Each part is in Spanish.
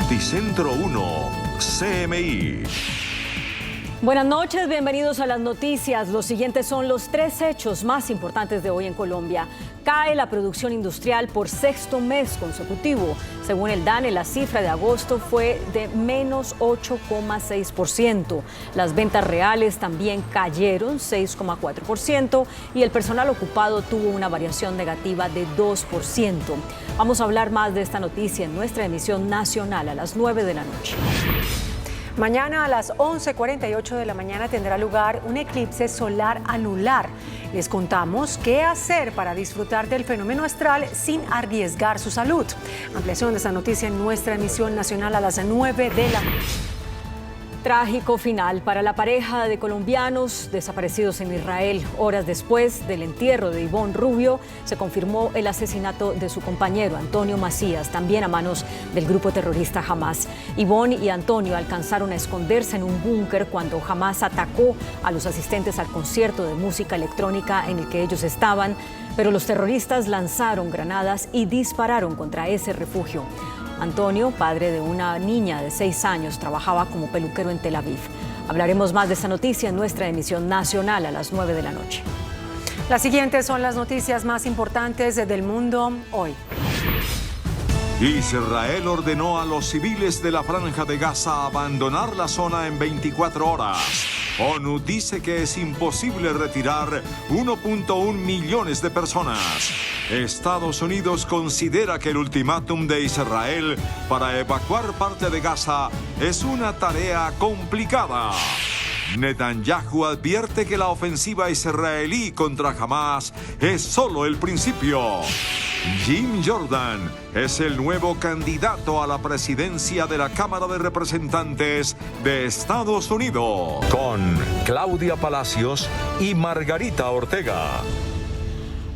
Noticentro 1, CMI. Buenas noches, bienvenidos a las noticias. Los siguientes son los 3 hechos más importantes de hoy en Colombia. Cae la producción industrial por 6º mes consecutivo. Según el DANE, la cifra de agosto fue de menos 8,6%. Las ventas reales también cayeron 6,4% y el personal ocupado tuvo una variación negativa de 2%. Vamos a hablar más de esta noticia en nuestra emisión nacional a las 9 de la noche. Mañana a las 11:48 de la mañana tendrá lugar un eclipse solar anular. Les contamos qué hacer para disfrutar del fenómeno astral sin arriesgar su salud. Ampliación de esta noticia en nuestra emisión nacional a las 9 de la noche. Trágico final para la pareja de colombianos desaparecidos en Israel. Horas después del entierro de Ivonne Rubio, se confirmó el asesinato de su compañero Antonio Macías, también a manos del grupo terrorista Hamas. Ivonne y Antonio alcanzaron a esconderse en un búnker cuando Hamas atacó a los asistentes al concierto de música electrónica en el que ellos estaban, pero los terroristas lanzaron granadas y dispararon contra ese refugio. Antonio, padre de una niña de 6 años, trabajaba como peluquero en Tel Aviv. Hablaremos más de esta noticia en nuestra emisión nacional a las 9 de la noche. Las siguientes son las noticias más importantes del mundo hoy. Israel ordenó a los civiles de la Franja de Gaza abandonar la zona en 24 horas. ONU dice que es imposible retirar 1.1 millones de personas. Estados Unidos considera que el ultimátum de Israel para evacuar parte de Gaza es una tarea complicada. Netanyahu advierte que la ofensiva israelí contra Hamas es solo el principio. Jim Jordan es el nuevo candidato a la presidencia de la Cámara de Representantes de Estados Unidos. Con Claudia Palacios y Margarita Ortega.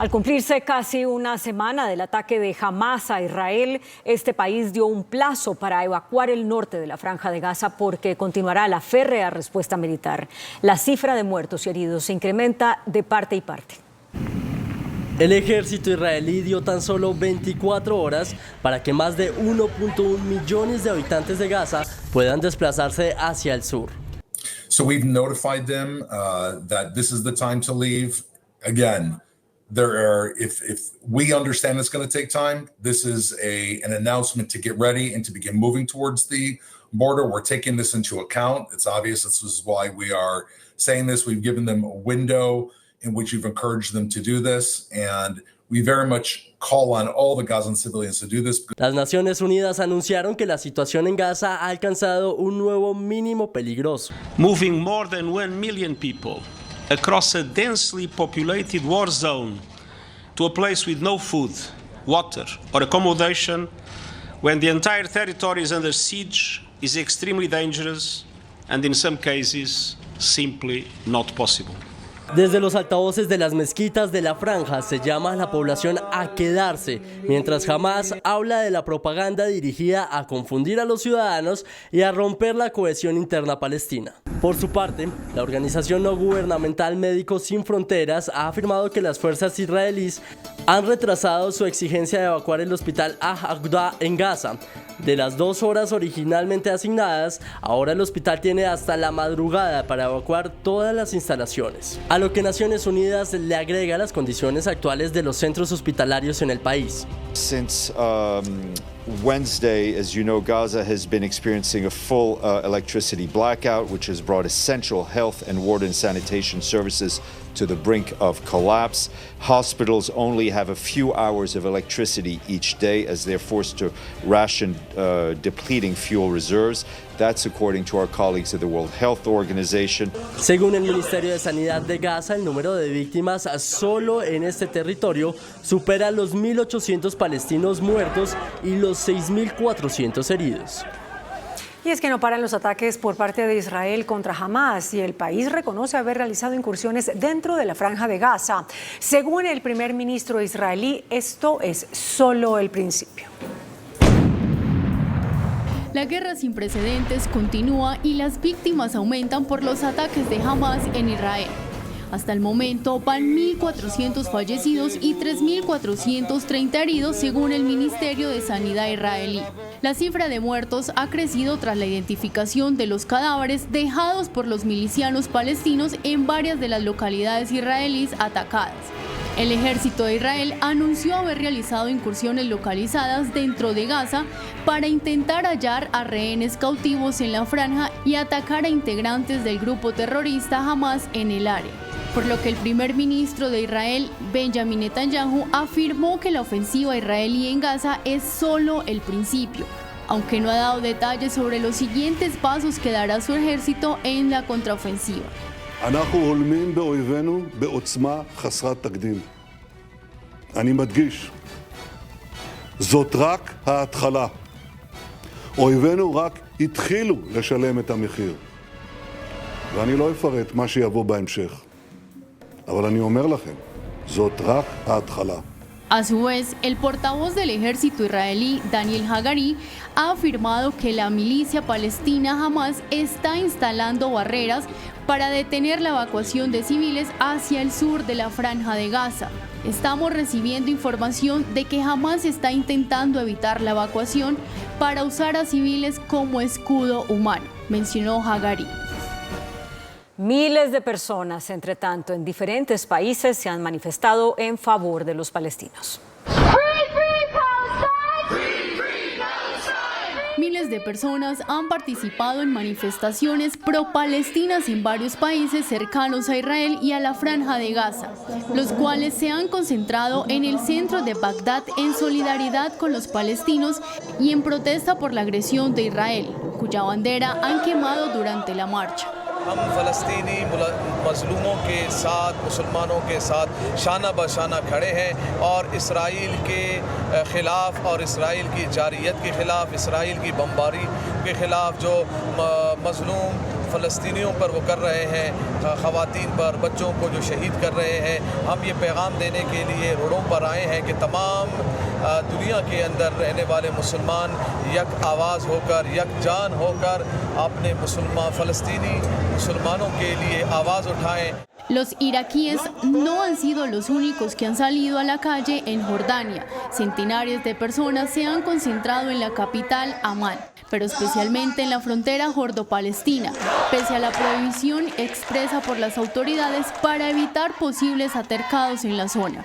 Al cumplirse casi una semana del ataque de Hamas a Israel, este país dio un plazo para evacuar el norte de la Franja de Gaza porque continuará la férrea respuesta militar. La cifra de muertos y heridos se incrementa de parte y parte. El ejército israelí dio tan solo 24 horas para que más de 1.1 millones de habitantes de Gaza puedan desplazarse hacia el sur. So we've notified them that this is the time to leave. Again, if we understand it's going to take time, this is an announcement to get ready and to begin moving towards the border. We're taking this into account. It's obvious. This is why we are saying this. We've given them a window in which you've encouraged them to do this, and we very much call on all the Gazan civilians to do this. Las Naciones Unidas anunciaron que la situación en Gaza ha alcanzado un nuevo mínimo peligroso. Moving more than 1 million people across a densely populated war zone to a place with no food, water, or accommodation when the entire territory is under siege is extremely dangerous and in some cases simply not possible. Desde los altavoces de las mezquitas de la franja se llama a la población a quedarse, mientras Hamas habla de la propaganda dirigida a confundir a los ciudadanos y a romper la cohesión interna palestina. Por su parte, la organización no gubernamental Médicos Sin Fronteras ha afirmado que las fuerzas israelíes han retrasado su exigencia de evacuar el hospital Al-Aqsa en Gaza. De las 2 horas originalmente asignadas, ahora el hospital tiene hasta la madrugada para evacuar todas las instalaciones. A lo que Naciones Unidas le agrega las condiciones actuales de los centros hospitalarios en el país. Since Wednesday, as you know, Gaza has been experiencing a full electricity blackout, which has brought essential health and water and sanitation services to the brink of collapse. Hospitals only have a few hours of electricity each day as they're forced to ration depleting fuel reserves. That's according to our colleagues at the World Health Organization. Según el Ministerio de Sanidad de Gaza, el número de víctimas solo en este territorio supera los 1.800 palestinos muertos y los 6.400 heridos. Y es que no paran los ataques por parte de Israel contra Hamas y el país reconoce haber realizado incursiones dentro de la Franja de Gaza. Según el primer ministro israelí, esto es solo el principio. La guerra sin precedentes continúa y las víctimas aumentan por los ataques de Hamas en Israel. Hasta el momento van 1.400 fallecidos y 3.430 heridos según el Ministerio de Sanidad israelí. La cifra de muertos ha crecido tras la identificación de los cadáveres dejados por los milicianos palestinos en varias de las localidades israelíes atacadas. El ejército de Israel anunció haber realizado incursiones localizadas dentro de Gaza para intentar hallar a rehenes cautivos en la franja y atacar a integrantes del grupo terrorista Hamas en el área. Por lo que el primer ministro de Israel, Benjamin Netanyahu, afirmó que la ofensiva israelí en Gaza es solo el principio, aunque no ha dado detalles sobre los siguientes pasos que dará su ejército en la contraofensiva. אנחנו הולמים באויבינו בעוצמה חסרת תקדים. אני מדגיש, זאת רק ההתחלה. אויבינו רק התחילו לשלם את המחיר. ואני לא אפרט מה שיבוא בהמשך. אבל אני אומר לכם, זאת רק ההתחלה. A su vez, el portavoz del ejército israelí, Daniel Hagari, ha afirmado que la milicia palestina Hamas está instalando barreras para detener la evacuación de civiles hacia el sur de la franja de Gaza. Estamos recibiendo información de que Hamas está intentando evitar la evacuación para usar a civiles como escudo humano, mencionó Hagari. Miles de personas, entre tanto, en diferentes países se han manifestado en favor de los palestinos. Miles de personas han participado en manifestaciones pro-palestinas en varios países cercanos a Israel y a la Franja de Gaza, los cuales se han concentrado en el centro de Bagdad en solidaridad con los palestinos y en protesta por la agresión de Israel, cuya bandera han quemado durante la marcha. हम फ़लस्तीनी मज़लूमों के साथ मुसलमानों के साथ शाना बशाना खड़े हैं और इसराइल के ख़िलाफ़ और इसराइल की जारियत के ख़िलाफ़ इसराइल की बमबारी के ख़िलाफ़ जो मज़लूम फ़लस्तीनियों पर वो कर रहे हैं, ख़वातीन पर, बच्चों को जो शहीद कर रहे हैं, हम ये पैगाम देने के लिए रोडों पर आए हैं कि तमाम दुनिया के अंदर रहने वाले मुसलमान यक आवाज़ होकर, यक जान होकर अपने फ़लस्तीनी मुसलमानों के लिए आवाज़ उठाएं। Los iraquíes no han sido los únicos que han salido a la calle en Jordania. Centenares de personas se han concentrado en la capital, Amán, pero especialmente en la frontera jordo-palestina, pese a la prohibición expresa por las autoridades para evitar posibles altercados en la zona.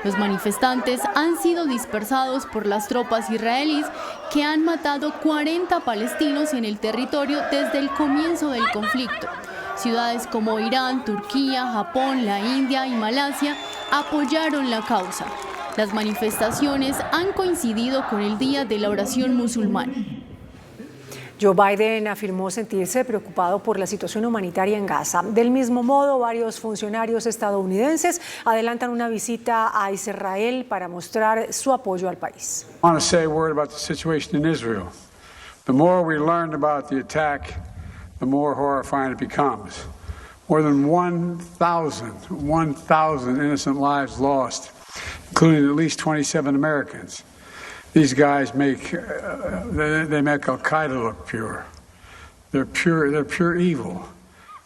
Los manifestantes han sido dispersados por las tropas israelíes que han matado 40 palestinos en el territorio desde el comienzo del conflicto. Ciudades como Irán, Turquía, Japón, la India y Malasia apoyaron la causa. Las manifestaciones han coincidido con el Día de la Oración Musulmana. Joe Biden afirmó sentirse preocupado por la situación humanitaria en Gaza. Del mismo modo, varios funcionarios estadounidenses adelantan una visita a Israel para mostrar su apoyo al país. I want to say a word about the situation in Israel. The more we learn about the attack, the more horrifying it becomes. More than 1,000 innocent lives lost, including at least 27 Americans. These guys make Al-Qaeda look pure. They're pure evil.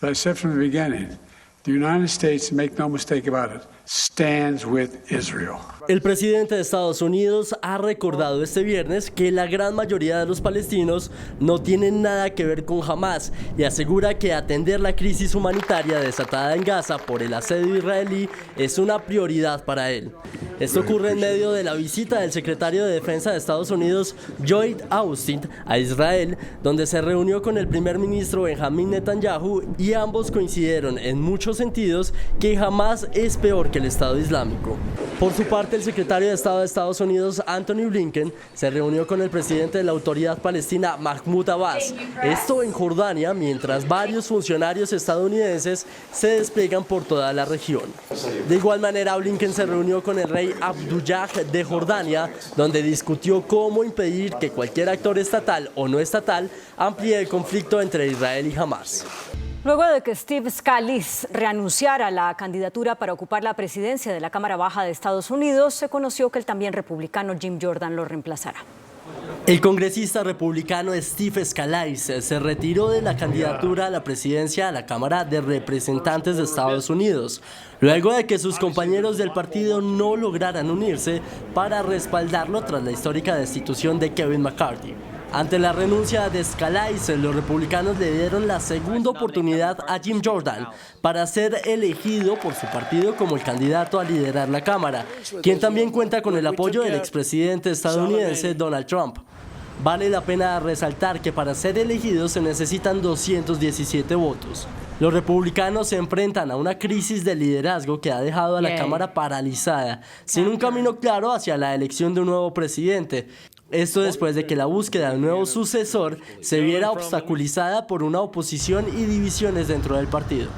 As I said from the beginning, the United States, make no mistake about it, stands with Israel. El presidente de Estados Unidos ha recordado este viernes que la gran mayoría de los palestinos no tienen nada que ver con Hamas y asegura que atender la crisis humanitaria desatada en Gaza por el asedio israelí es una prioridad para él. Esto ocurre en medio de la visita del secretario de Defensa de Estados Unidos, Lloyd Austin, a Israel, donde se reunió con el primer ministro Benjamin Netanyahu y ambos coincidieron en muchos sentidos que Hamas es peor que el Estado Islámico. Por su parte, el secretario de Estado de Estados Unidos, Antony Blinken, se reunió con el presidente de la Autoridad Palestina, Mahmoud Abbas. Esto en Jordania, mientras varios funcionarios estadounidenses se despliegan por toda la región. De igual manera, Blinken se reunió con el rey Abdullah de Jordania, donde discutió cómo impedir que cualquier actor estatal o no estatal amplíe el conflicto entre Israel y Hamas. Luego de que Steve Scalise reanunciara la candidatura para ocupar la presidencia de la Cámara Baja de Estados Unidos, se conoció que el también republicano Jim Jordan lo reemplazará. El congresista republicano Steve Scalise se retiró de la candidatura a la presidencia de la Cámara de Representantes de Estados Unidos, luego de que sus compañeros del partido no lograran unirse para respaldarlo tras la histórica destitución de Kevin McCarthy. Ante la renuncia de Scalise, los republicanos le dieron la segunda oportunidad a Jim Jordan para ser elegido por su partido como el candidato a liderar la Cámara, quien también cuenta con el apoyo del expresidente estadounidense Donald Trump. Vale la pena resaltar que para ser elegidos se necesitan 217 votos. Los republicanos se enfrentan a una crisis de liderazgo que ha dejado a la Cámara paralizada, sin un camino claro hacia la elección de un nuevo presidente. Esto después de que la búsqueda de un nuevo sucesor se viera obstaculizada por una oposición y divisiones dentro del partido.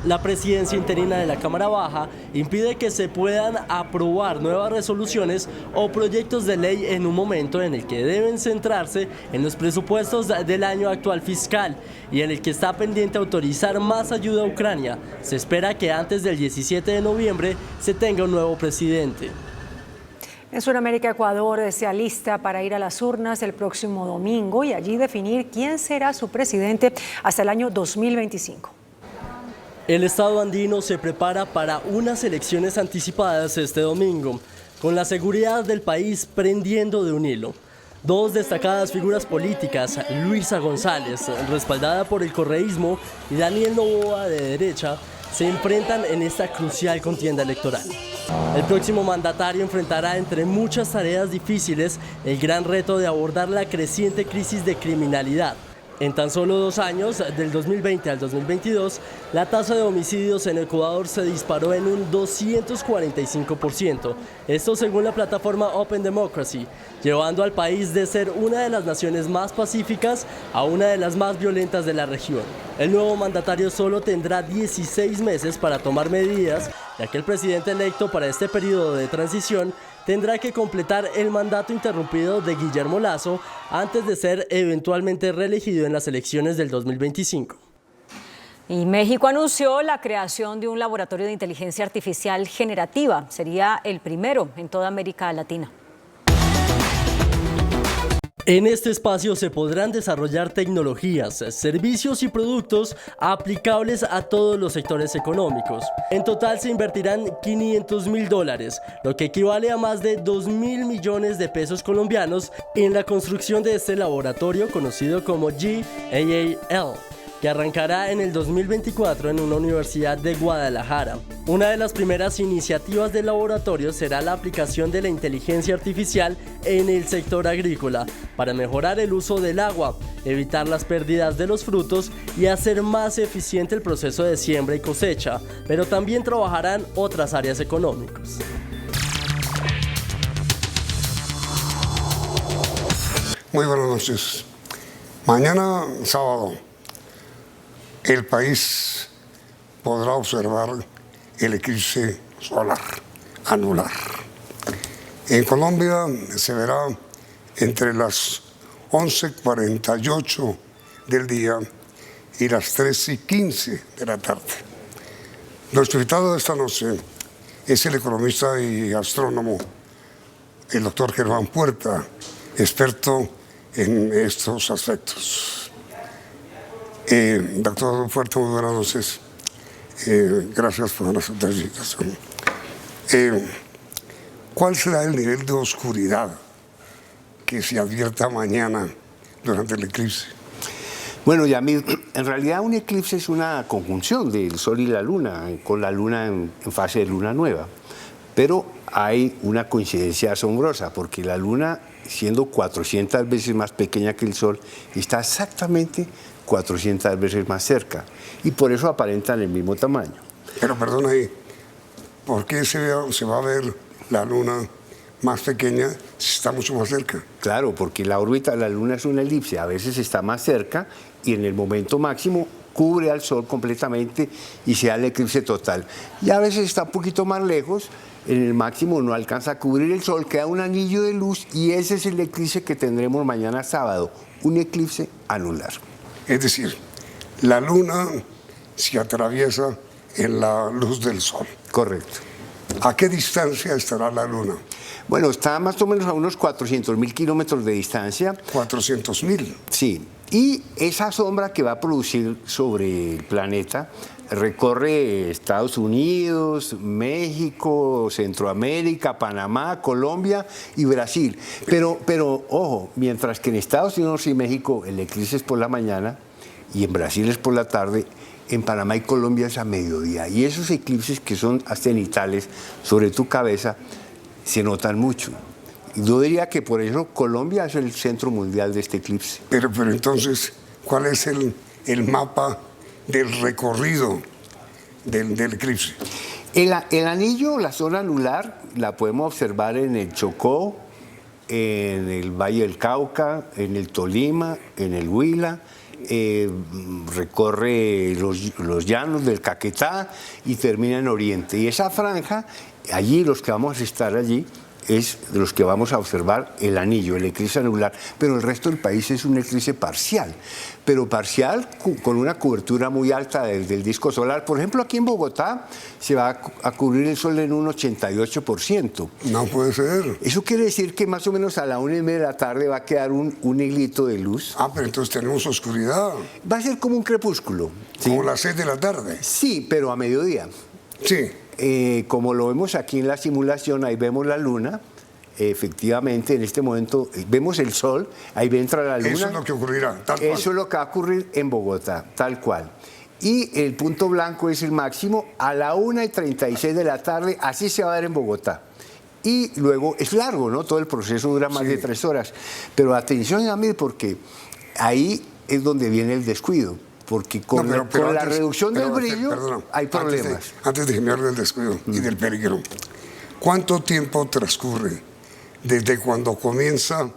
La presidencia interina de la Cámara Baja impide que se puedan aprobar nuevas resoluciones o proyectos de ley en un momento en el que deben centrarse en los presupuestos del año actual fiscal y en el que está pendiente autorizar más ayuda a Ucrania. Se espera que antes del 17 de noviembre se tenga un nuevo presidente. En Sudamérica, Ecuador se alista para ir a las urnas el próximo domingo y allí definir quién será su presidente hasta el año 2025. El estado andino se prepara para unas elecciones anticipadas este domingo, con la seguridad del país prendiendo de un hilo. Dos destacadas figuras políticas, Luisa González, respaldada por el correísmo, y Daniel Noboa, de derecha, se enfrentan en esta crucial contienda electoral. El próximo mandatario enfrentará, entre muchas tareas difíciles, el gran reto de abordar la creciente crisis de criminalidad. En tan solo 2 años, del 2020 al 2022, la tasa de homicidios en Ecuador se disparó en un 245%. Esto según la plataforma Open Democracy, llevando al país de ser una de las naciones más pacíficas a una de las más violentas de la región. El nuevo mandatario solo tendrá 16 meses para tomar medidas, ya que el presidente electo para este periodo de transición tendrá que completar el mandato interrumpido de Guillermo Lasso antes de ser eventualmente reelegido en las elecciones del 2025. Y México anunció la creación de un laboratorio de inteligencia artificial generativa. Sería el primero en toda América Latina. En este espacio se podrán desarrollar tecnologías, servicios y productos aplicables a todos los sectores económicos. En total se invertirán $500,000, lo que equivale a más de 2.000 millones de pesos colombianos en la construcción de este laboratorio conocido como GAAL, que arrancará en el 2024 en una universidad de Guadalajara. Una de las primeras iniciativas del laboratorio será la aplicación de la inteligencia artificial en el sector agrícola para mejorar el uso del agua, evitar las pérdidas de los frutos y hacer más eficiente el proceso de siembra y cosecha, pero también trabajarán otras áreas económicas. Muy buenas noches. Mañana sábado el país podrá observar el eclipse solar anular. En Colombia se verá entre las 11:48 del día y las 13:15 de la tarde. Nuestro invitado de esta noche es el economista y astrónomo, el doctor Germán Puerta, experto en estos aspectos. Doctor Puerta, muy buenas noches. Gracias por la invitación. ¿Cuál será el nivel de oscuridad que se advierta mañana durante el eclipse? Bueno, Yamil, en realidad un eclipse es una conjunción del Sol y la Luna, con la Luna en fase de luna nueva. Pero hay una coincidencia asombrosa, porque la Luna, siendo 400 veces más pequeña que el Sol, está exactamente 400 veces más cerca, y por eso aparentan el mismo tamaño. Pero perdona ahí, ¿por qué se va a ver la Luna más pequeña si está mucho más cerca? Claro, porque la órbita de la Luna es una elipse, a veces está más cerca y en el momento máximo cubre al Sol completamente y se da el eclipse total. Y a veces está un poquito más lejos, en el máximo no alcanza a cubrir el Sol, queda un anillo de luz y ese es el eclipse que tendremos mañana sábado, un eclipse anular. Es decir, la Luna se atraviesa en la luz del Sol. Correcto. ¿A qué distancia estará la Luna? Bueno, está más o menos a unos 400.000 kilómetros de distancia. 400.000. Sí, y esa sombra que va a producir sobre el planeta recorre Estados Unidos, México, Centroamérica, Panamá, Colombia y Brasil. Pero ojo, mientras que en Estados Unidos y México el eclipse es por la mañana y en Brasil es por la tarde, en Panamá y Colombia es a mediodía. Y esos eclipses que son cenitales sobre tu cabeza se notan mucho. Yo diría que por eso Colombia es el centro mundial de este eclipse. Pero entonces, ¿cuál es el mapa del recorrido del eclipse? El anillo, la zona anular, la podemos observar en el Chocó, en el Valle del Cauca, en el Tolima, en el Huila. Recorre los llanos del Caquetá y termina en Oriente. Y esa franja, allí los que vamos a estar allí, es de los que vamos a observar el anillo, el eclipse anular, pero el resto del país es un eclipse parcial, pero parcial con una cobertura muy alta del disco solar. Por ejemplo, aquí en Bogotá se va a cubrir el sol en un 88%. No puede ser. Eso quiere decir que más o menos a la 1:30 de la tarde va a quedar un hilito de luz. Ah, pero entonces tenemos oscuridad. Va a ser como un crepúsculo. ¿Sí? Como las 6 de la tarde. Sí, pero a mediodía. Sí. Como lo vemos aquí en la simulación, ahí vemos la luna, efectivamente en este momento vemos el sol, ahí entra la luna. Eso es lo que ocurrirá, tal cual. Eso es lo que va a ocurrir en Bogotá, tal cual. Y el punto blanco es el máximo a la 1:36 de la tarde, así se va a ver en Bogotá. Y luego es largo, ¿no? Todo el proceso dura más de 3 horas. Pero atención, Yamil, porque ahí es donde viene el descuido. Porque con la reducción del brillo hay problemas. Antes de que me hable del descuido y del peligro, ¿cuánto tiempo transcurre desde cuando comienza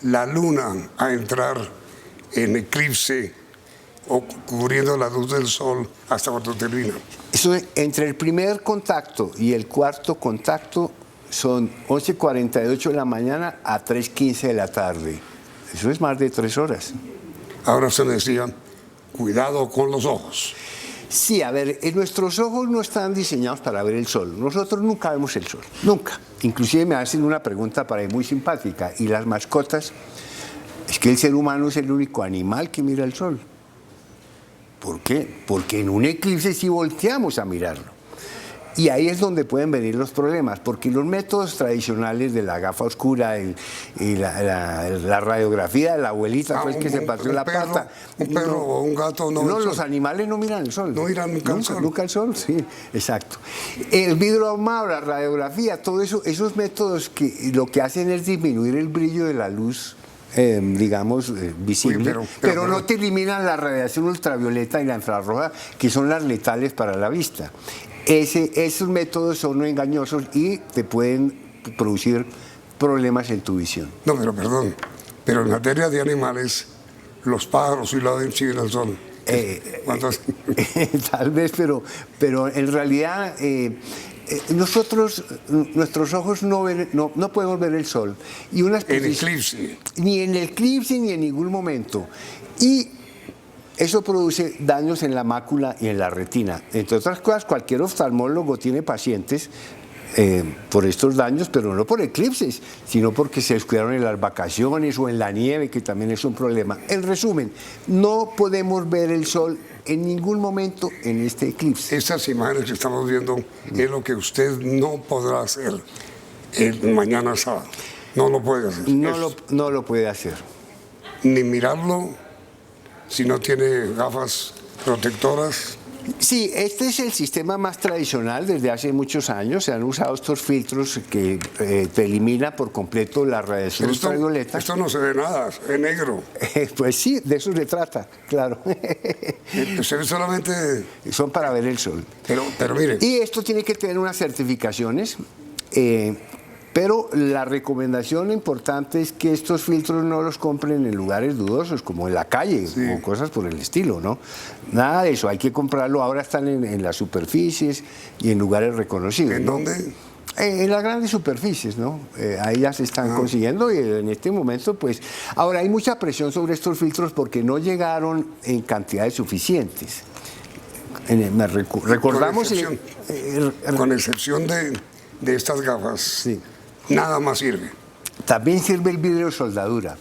la luna a entrar en eclipse o cubriendo la luz del sol hasta cuando termina? Eso, entre el primer contacto y el cuarto contacto son 11:48 de la mañana a 3:15 de la tarde. Eso es más de 3 horas. Ahora se me decía, cuidado con los ojos. Sí, a ver, nuestros ojos no están diseñados para ver el sol. Nosotros nunca vemos el sol, nunca. Inclusive me hacen una pregunta para mí muy simpática. ¿Y las mascotas? Es que el ser humano es el único animal que mira el sol. ¿Por qué? Porque en un eclipse sí volteamos a mirarlo. Y ahí es donde pueden venir los problemas, porque los métodos tradicionales de la gafa oscura y la radiografía de la abuelita, pues que se partió la pata. Un perro o un gato no. No, los animales no miran el sol. No miran nunca el sol. Nunca el sol, sí, exacto. El vidrio ahumado, la radiografía, todo eso, esos métodos que lo que hacen es disminuir el brillo de la luz. Visible, pero no te eliminan la radiación ultravioleta y la infrarroja, que son las letales para la vista. Esos métodos son engañosos y te pueden producir problemas en tu visión. No, pero perdón, pero en materia de animales, los pájaros y la siguen al sol. Tal vez, pero en realidad nuestros ojos no podemos ver el sol. Y el eclipse. Ni en el eclipse ni en ningún momento. Y eso produce daños en la mácula y en la retina. Entre otras cosas, cualquier oftalmólogo tiene pacientes por estos daños, pero no por eclipses, sino porque se descuidaron en las vacaciones o en la nieve, que también es un problema. En resumen, no podemos ver el sol en ningún momento en este eclipse. Estas imágenes que estamos viendo es lo que usted no podrá hacer mañana sábado. No lo puede hacer. No lo puede hacer. Ni mirarlo si no tiene gafas protectoras. Sí, este es el sistema más tradicional desde hace muchos años. Se han usado estos filtros que te eliminan por completo la radiación ultravioleta. Esto no se ve nada, es negro. Pues sí, de eso se trata, claro. Se ve solamente... Son para ver el sol. Pero mire... Y esto tiene que tener unas certificaciones, pero la recomendación importante es que estos filtros no los compren en lugares dudosos, como en la calle o cosas por el estilo, ¿no? Nada de eso, hay que comprarlo. Ahora están en las superficies y en lugares reconocidos. ¿En dónde? En las grandes superficies, ¿no? Ahí ya se están consiguiendo y en este momento, pues... Ahora, hay mucha presión sobre estos filtros porque no llegaron en cantidades suficientes. Recordamos... Con excepción de de estas gafas, Sí. nada más sirve. También sirve el vidrio de soldadura,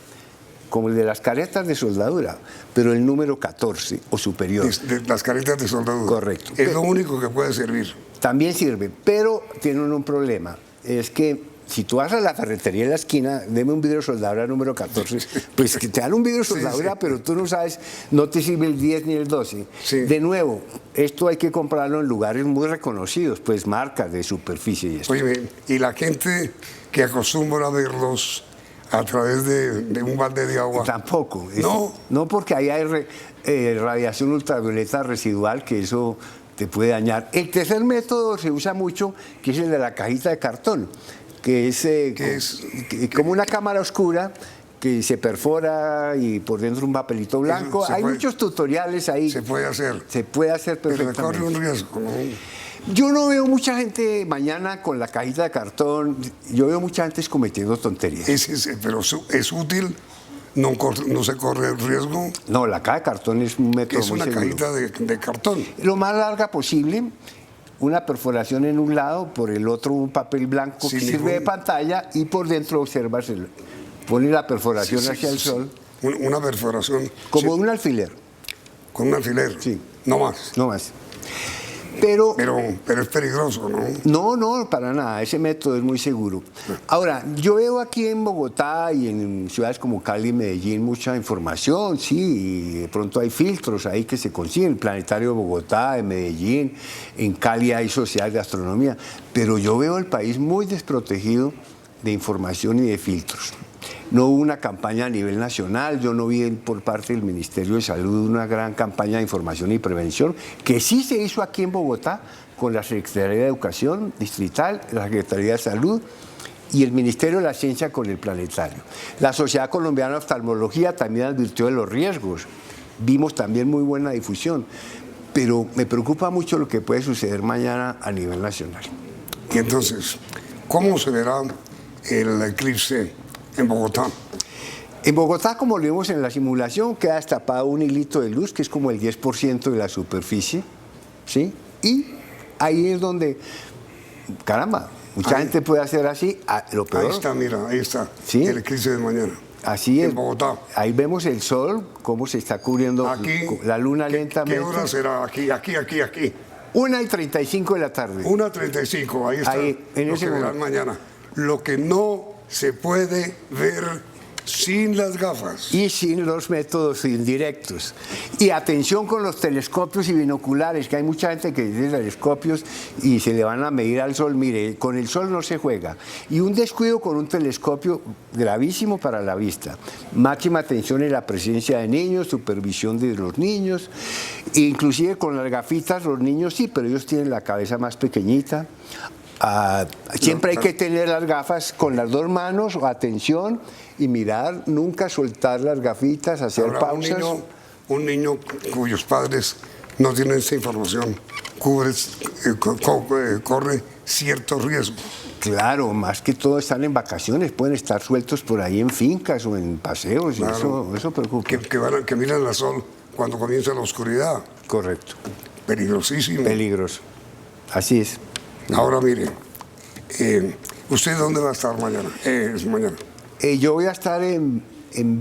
como el de las caretas de soldadura, pero el número 14 o superior. De las caretas de soldadura. Correcto. Es lo único que puede servir. También sirve, pero tienen un problema. Es que si tú vas a la ferretería de la esquina, deme un vidrio de soldadura número 14, pues que te dan un vidrio de soldadura, sí. pero tú no sabes, no te sirve el 10 ni el 12. Sí. De nuevo, esto hay que comprarlo en lugares muy reconocidos, pues marcas de superficie y esto. Oye, y la gente que acostumbra a verlos a través de un balde de agua. Tampoco. No. No, porque ahí hay radiación ultravioleta residual, que eso te puede dañar. El tercer método se usa mucho, que es el de la cajita de cartón, que es como una cámara oscura que se perfora y por dentro un papelito blanco. Hay muchos tutoriales ahí. Se puede hacer. Se puede hacer perfectamente. Pero corre un riesgo, ¿no? Yo no veo mucha gente mañana con la cajita de cartón. Yo veo mucha gente cometiendo tonterías. Pero es útil, no se corre el riesgo. No, la caja de cartón es un método Es muy una seguro. cajita de cartón. Lo más larga posible, una perforación en un lado, por el otro un papel blanco Sin que sirve de ningún- pantalla y por dentro observas, pone la perforación Sí, sí, hacia el sí. sol, Una perforación. como sí, un alfiler, con un alfiler. Sí. No más. no más. Pero es peligroso, ¿no? no, para nada, ese método es muy seguro. Ahora, yo veo aquí en Bogotá y en ciudades como Cali y Medellín mucha información, sí, y de pronto hay filtros ahí que se consiguen, el Planetario de Bogotá, en Medellín, en Cali hay Sociedad de Astronomía, pero yo veo el país muy desprotegido de información y de filtros. No hubo una campaña a nivel nacional, yo no vi por parte del Ministerio de Salud una gran campaña de información y prevención, que sí se hizo aquí en Bogotá con la Secretaría de Educación Distrital, la Secretaría de Salud y el Ministerio de la Ciencia con el Planetario. La Sociedad Colombiana de Oftalmología también advirtió de los riesgos, vimos también muy buena difusión, pero me preocupa mucho lo que puede suceder mañana a nivel nacional. Y entonces, ¿cómo se verá el eclipse en Bogotá? En Bogotá, como lo vimos en la simulación, queda destapado un hilito de luz, que es como el 10% de la superficie, ¿sí? Y ahí es donde, caramba, mucha gente puede hacer así, lo peor. Ahí está, mira, ahí está, ¿Sí? el eclipse de mañana. Así es. En Bogotá. Ahí vemos el sol, cómo se está cubriendo Aquí, la luna lentamente. ¿Qué hora será? Aquí. 1:35 de la tarde. 1:35, ahí está. Ahí, en lo ese que verán momento. mañana. Lo que no se puede ver sin las gafas. Y sin los métodos indirectos. Y atención con los telescopios y binoculares, que hay mucha gente que tiene telescopios y se le van a medir al sol. Mire, con el sol no se juega. Y un descuido con un telescopio gravísimo para la vista. Máxima atención en la presencia de niños, supervisión de los niños. Inclusive con las gafitas los niños sí, pero ellos tienen la cabeza más pequeñita. Siempre hay que tener las gafas con las dos manos, o atención, y mirar, nunca soltar las gafitas, hacer Ahora, pausas. un niño cuyos padres no tienen esa información corre cierto riesgo. Claro, más que todo están en vacaciones, pueden estar sueltos por ahí en fincas o en paseos, Claro. y eso preocupa. Que miran al sol cuando comienza la oscuridad. Correcto. Peligrosísimo. Peligroso. Así es. Ahora mire, ¿usted dónde va a estar mañana? Mañana. Yo voy a estar en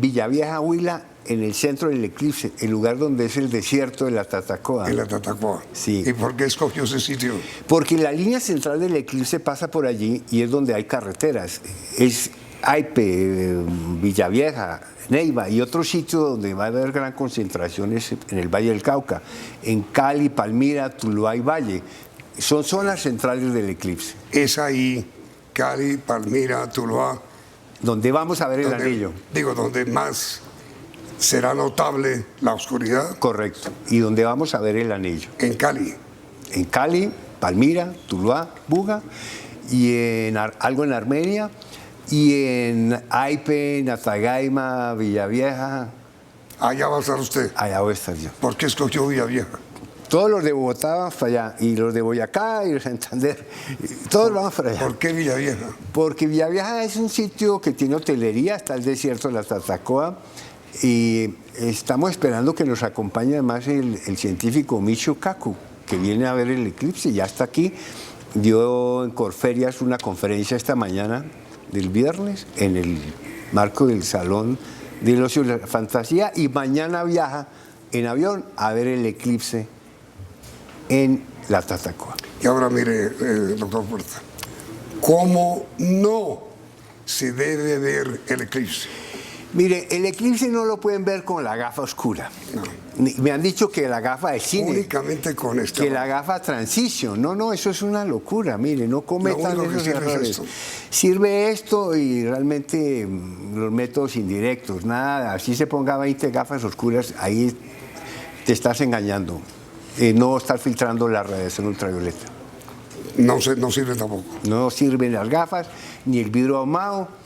Villavieja, Huila, en el centro del eclipse, el lugar donde es el desierto de la Tatacoa. En la Tatacoa. Sí. ¿Y por qué escogió ese sitio? Porque la línea central del eclipse pasa por allí y es donde hay carreteras. Es Aipe, Villavieja, Neiva y otros sitios donde va a haber gran concentración es en el Valle del Cauca, en Cali, Palmira, Tuluá y Valle. Son zonas centrales del eclipse. Es ahí, Cali, Palmira, Tuluá. Donde vamos a ver el anillo. Digo, donde más será notable la oscuridad. Correcto. Y donde vamos a ver el anillo. En Cali. En Cali, Palmira, Tuluá, Buga, y algo en Armenia, y en Aipe, Natagaima, Villavieja. Allá va a estar usted. Allá voy a estar yo. ¿Por qué escogió Villavieja? Todos los de Bogotá van para allá, y los de Boyacá y los de Santander, todos vamos para allá. ¿Por qué Villavieja? Porque Villavieja es un sitio que tiene hotelería, está el desierto de la Tatacoa, y estamos esperando que nos acompañe además el científico Michio Kaku, que viene a ver el eclipse, ya está aquí, dio en Corferias una conferencia esta mañana del viernes en el marco del Salón del Ocio y la Fantasía, y mañana viaja en avión a ver el eclipse en la Tatacoa. Y ahora mire, doctor Puerta, ¿cómo no se debe ver el eclipse? Mire, el eclipse no lo pueden ver con la gafa oscura. No. Me han dicho que la gafa de cine. Únicamente con esta. Que la gafa transition. No, eso es una locura. Mire, no cometan esos errores. Sirve esto y realmente los métodos indirectos. Nada, así se ponga 20 gafas oscuras, ahí te estás engañando. No estás filtrando la radiación ultravioleta. No sirve tampoco. No sirven las gafas, ni el vidrio ahumado.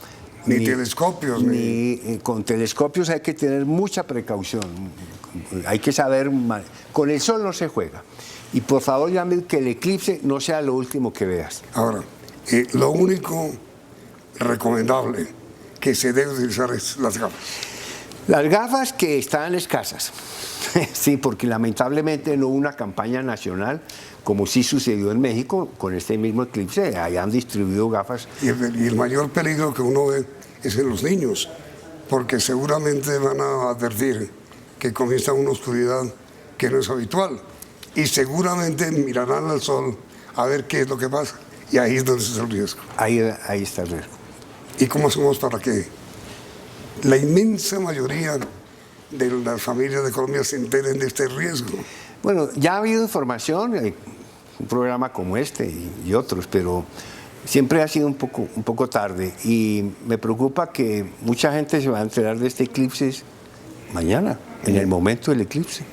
Ni telescopios. Con telescopios hay que tener mucha precaución. Hay que saber, con el sol no se juega. Y por favor, llame que el eclipse no sea lo último que veas. Ahora, lo único recomendable que se debe utilizar es las gafas. Las gafas que están escasas. Sí, porque lamentablemente no hubo una campaña nacional, como sí sucedió en México con este mismo eclipse. Allá han distribuido gafas. Y el mayor peligro que uno ve es en los niños, porque seguramente van a advertir que comienza una oscuridad que no es habitual, y seguramente mirarán al sol a ver qué es lo que pasa, y ahí es donde está el riesgo. Ahí está el riesgo. ¿Y cómo hacemos para que la inmensa mayoría de las familias de Colombia se enteren de este riesgo? Bueno, ya ha habido información, un programa como este y otros, pero siempre ha sido un poco tarde, y me preocupa que mucha gente se va a enterar de este eclipse mañana, en el momento del eclipse.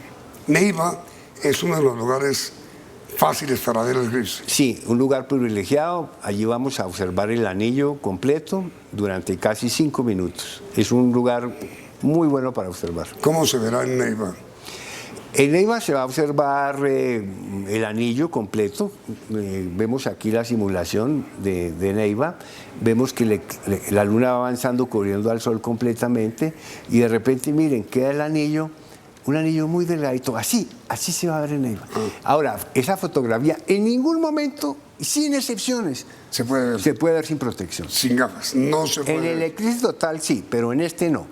Neiva es uno de los lugares fáciles para ver el eclipse. Sí, un lugar privilegiado. Allí vamos a observar el anillo completo durante casi 5 minutos. Es un lugar muy bueno para observar. ¿Cómo se verá en Neiva? En Neiva se va a observar el anillo completo. Vemos aquí la simulación de Neiva. Vemos que la luna va avanzando cubriendo al sol completamente, y de repente, miren, queda el anillo, un anillo muy delgadito. Así se va a ver en Neiva. Ahora, esa fotografía en ningún momento, sin excepciones, se puede ver sin protección. Sin gafas, no se puede ver. En el eclipse total sí, pero en este no.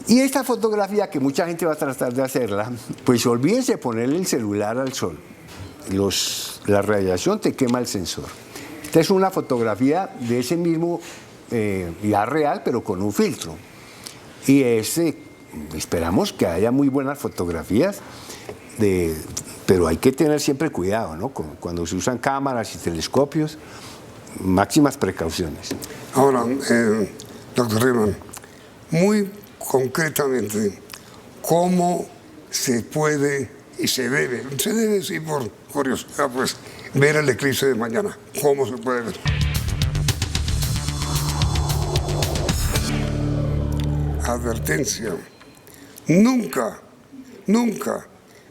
Y esta fotografía, que mucha gente va a tratar de hacerla, pues olvídense de ponerle el celular al sol. La radiación te quema el sensor. Esta es una fotografía de ese mismo, ya real, pero con un filtro. Y esperamos que haya muy buenas fotografías, pero hay que tener siempre cuidado, ¿no? Cuando se usan cámaras y telescopios, máximas precauciones. Ahora, doctor Riemann, muy concretamente, ¿cómo se puede y se debe, sí, por curiosidad, pues, ver el eclipse de mañana? ¿Cómo se puede ver? Advertencia: nunca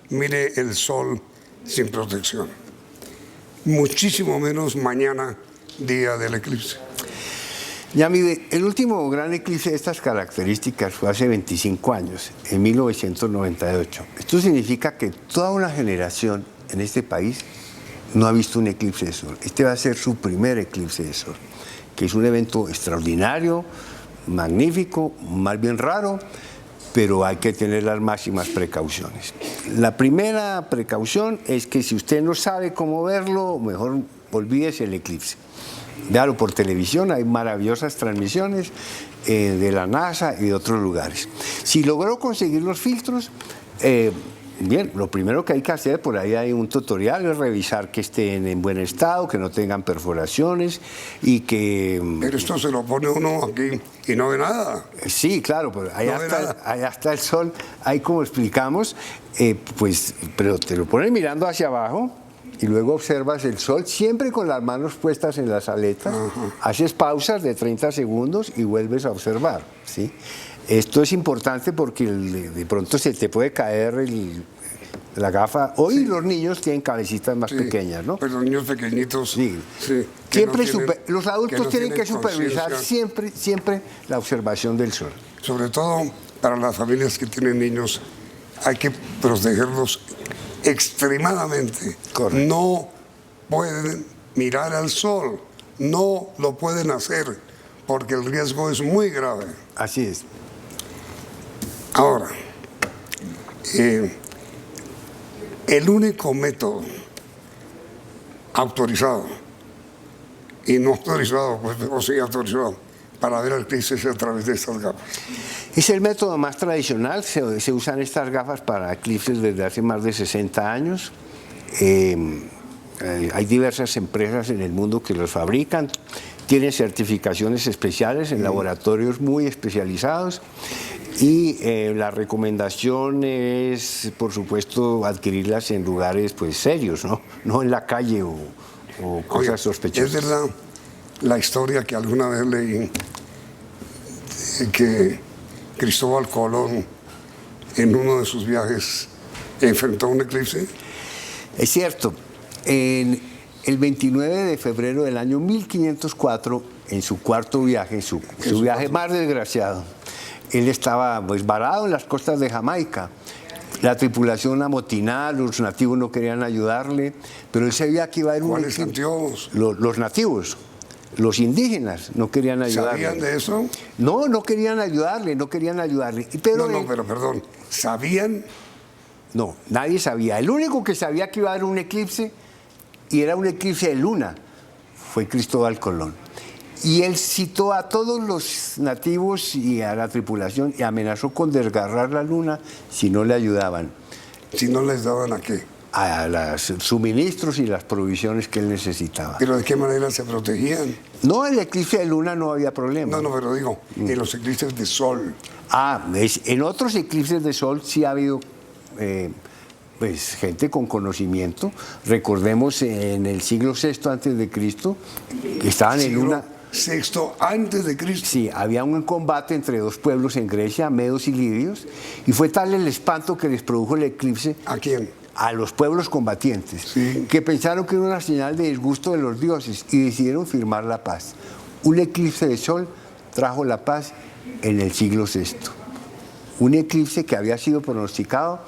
mire el sol sin protección, muchísimo menos mañana, día del eclipse. Ya mire, el último gran eclipse de estas características fue hace 25 años, en 1998. Esto significa que toda una generación en este país no ha visto un eclipse de sol. Este va a ser su primer eclipse de sol, que es un evento extraordinario, magnífico, más bien raro, pero hay que tener las máximas precauciones. La primera precaución es que si usted no sabe cómo verlo, mejor olvídese el eclipse. Véalo por televisión, hay maravillosas transmisiones de la NASA y de otros lugares. Si logró conseguir los filtros, bien, lo primero que hay que hacer, por ahí hay un tutorial, es revisar que estén en buen estado, que no tengan perforaciones y que... Pero esto se lo pone uno aquí y no ve nada. Sí, claro, pero allá está el sol, ahí como explicamos, pero te lo ponen mirando hacia abajo, y luego observas el sol siempre con las manos puestas en las aletas, haces pausas de 30 segundos y vuelves a observar, ¿sí? Esto es importante porque de pronto se te puede caer la gafa. Hoy los niños tienen cabecitas más pequeñas, ¿no? Pero los niños pequeñitos... Sí. Siempre los adultos tienen que supervisar siempre la observación del sol. Sobre todo para las familias que tienen niños, hay que protegerlos extremadamente. Correcto. No pueden mirar al sol. No lo pueden hacer porque el riesgo es muy grave. Así es. Ahora, el único método autorizado y no autorizado, pues, o sí autorizado, para ver el eclipse es a través de estas gafas. Es el método más tradicional, se usan estas gafas para eclipses desde hace más de 60 años. Hay diversas empresas en el mundo que los fabrican, tienen certificaciones especiales en laboratorios muy especializados y la recomendación es, por supuesto, adquirirlas en lugares pues serios, no en la calle o cosas sospechosas. Es verdad la historia que alguna vez leí, que Cristóbal Colón en uno de sus viajes enfrentó un eclipse. Es cierto. El 29 de febrero del año 1504, en su cuarto viaje, su viaje más desgraciado, él estaba pues varado en las costas de Jamaica. La tripulación amotinada, los nativos no querían ayudarle, pero él sabía que iba a haber un... ¿Cuáles nativos? Los nativos, los indígenas no querían ayudarle. ¿Sabían de eso? No querían ayudarle, Pero pero perdón, ¿sabían? No, nadie sabía. El único que sabía que iba a haber un eclipse, y era un eclipse de luna, fue Cristóbal Colón. Y él citó a todos los nativos y a la tripulación y amenazó con desgarrar la luna si no le ayudaban. ¿Si no les daban a qué? A los suministros y las provisiones que él necesitaba. ¿Pero de qué manera se protegían? No, el eclipse de luna no había problema. No, pero digo, en los eclipses de sol. En otros eclipses de sol sí ha habido... pues gente con conocimiento. Recordemos en el siglo VI antes de Cristo, que estaban en luna. ¿Sexto antes de Cristo? Sí, había un combate entre dos pueblos en Grecia, medos y lidios, y fue tal el espanto que les produjo el eclipse. ¿A quién? A los pueblos combatientes, sí, que pensaron que era una señal de disgusto de los dioses y decidieron firmar la paz. Un eclipse de sol trajo la paz en el siglo VI. Un eclipse que había sido pronosticado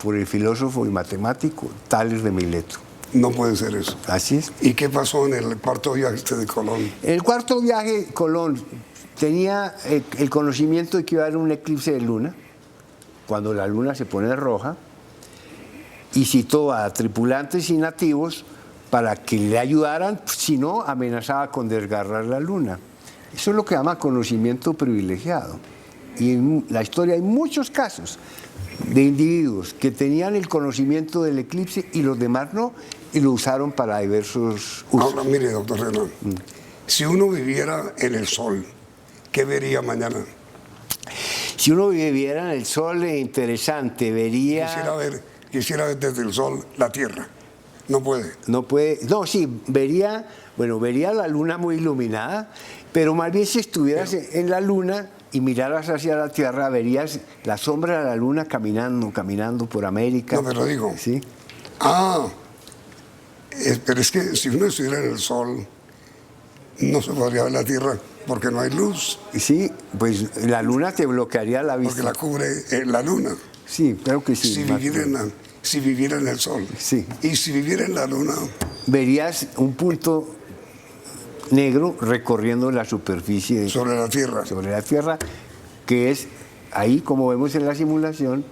por el filósofo y matemático Tales de Mileto. No puede ser eso. Así es. ¿Y qué pasó en el cuarto viaje de Colón? En el cuarto viaje, Colón tenía el conocimiento de que iba a haber un eclipse de luna, cuando la luna se pone roja, y citó a tripulantes y nativos para que le ayudaran, si no, amenazaba con desgarrar la luna. Eso es lo que llama conocimiento privilegiado. Y en la historia hay muchos casos de individuos que tenían el conocimiento del eclipse y los demás no, y lo usaron para diversos usos. Ahora, mire, doctor Renan, si uno viviera en el sol, ¿qué vería mañana? Si uno viviera en el sol, interesante, vería... Quisiera ver desde el sol la Tierra. No puede. No puede. No, sí, vería la luna muy iluminada, pero más bien si estuvieras en la luna y miraras hacia la Tierra, verías la sombra de la luna caminando por América. No, pero digo. Sí. Pero es que si uno estuviera en el sol, no se podría ver la Tierra porque no hay luz. Sí, pues la luna te bloquearía la vista. Porque la cubre la luna. Sí, creo que sí. Si viviera en el sol. Sí. Y si viviera en la luna. Verías un punto negro recorriendo la superficie. Sobre la Tierra. Sobre la Tierra, que es ahí, como vemos en la simulación,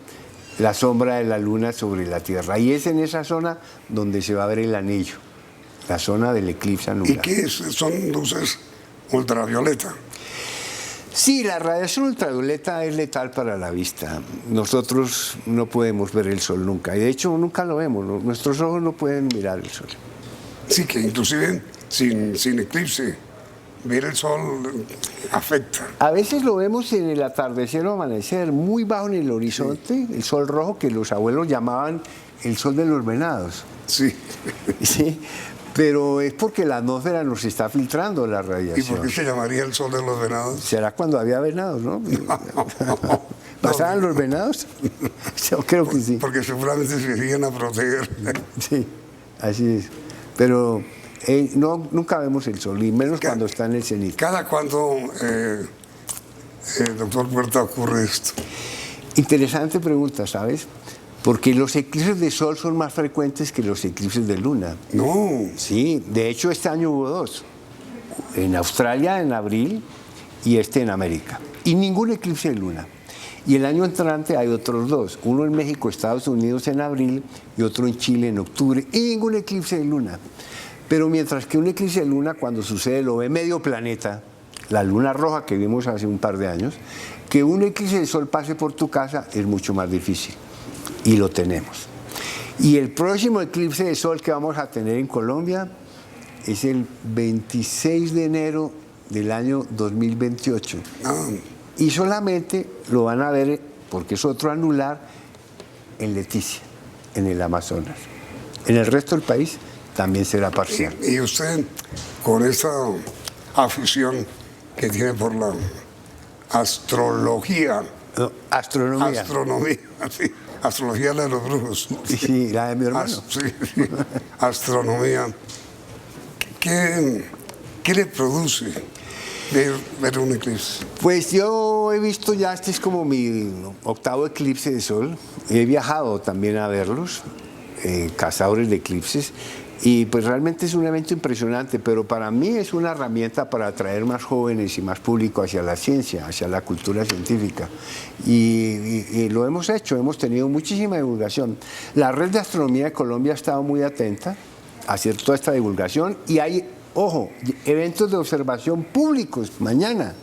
la sombra de la luna sobre la Tierra. Y es en esa zona donde se va a ver el anillo, la zona del eclipse anular. ¿Y qué es? Son luces ultravioleta. Sí, la radiación ultravioleta es letal para la vista. Nosotros no podemos ver el sol nunca. Y de hecho, nunca lo vemos. Nuestros ojos no pueden mirar el sol. Sí, que inclusive sin eclipse, ver el sol afecta. A veces lo vemos en el atardecer o amanecer, muy bajo en el horizonte, el sol rojo que los abuelos llamaban el sol de los venados. Sí. Sí. Pero es porque la atmósfera nos está filtrando la radiación. ¿Y por qué se llamaría el sol de los venados? Será cuando había venados, ¿no? ¿Pasaban los venados? Yo creo que sí. Porque seguramente se querían a proteger. Sí, así es. Pero nunca vemos el sol, y menos cuando está en el cenit. ¿Cada cuándo, doctor Puerta, ocurre esto? Interesante pregunta, ¿sabes? Porque los eclipses de sol son más frecuentes que los eclipses de luna. No. Sí, de hecho este año hubo 2. En Australia en abril y en América. Y ningún eclipse de luna. Y el año entrante hay otros 2. Uno en México, Estados Unidos en abril y otro en Chile en octubre. Y ningún eclipse de luna. Pero mientras que un eclipse de luna cuando sucede lo ve medio planeta, la luna roja que vimos hace un par de años, que un eclipse de sol pase por tu casa es mucho más difícil. Y lo tenemos. Y el próximo eclipse de sol que vamos a tener en Colombia es el 26 de enero del año 2028. Y solamente lo van a ver, porque es otro anular, en Leticia, en el Amazonas. En el resto del país también será parcial. Y usted, con esa afición que tiene por la astrología. No, astronomía. Astronomía, sí. Astrología la de los brujos. Sí, la de mi hermano. Sí. Astronomía. ¿Qué le produce ver un eclipse? Pues yo he visto ya, este es como mi 8º eclipse de sol. He viajado también a verlos, cazadores de eclipses. Y pues realmente es un evento impresionante, pero para mí es una herramienta para atraer más jóvenes y más público hacia la ciencia, hacia la cultura científica. Y lo hemos hecho, hemos tenido muchísima divulgación. La Red de Astronomía de Colombia ha estado muy atenta a hacer toda esta divulgación y hay, ojo, eventos de observación públicos mañana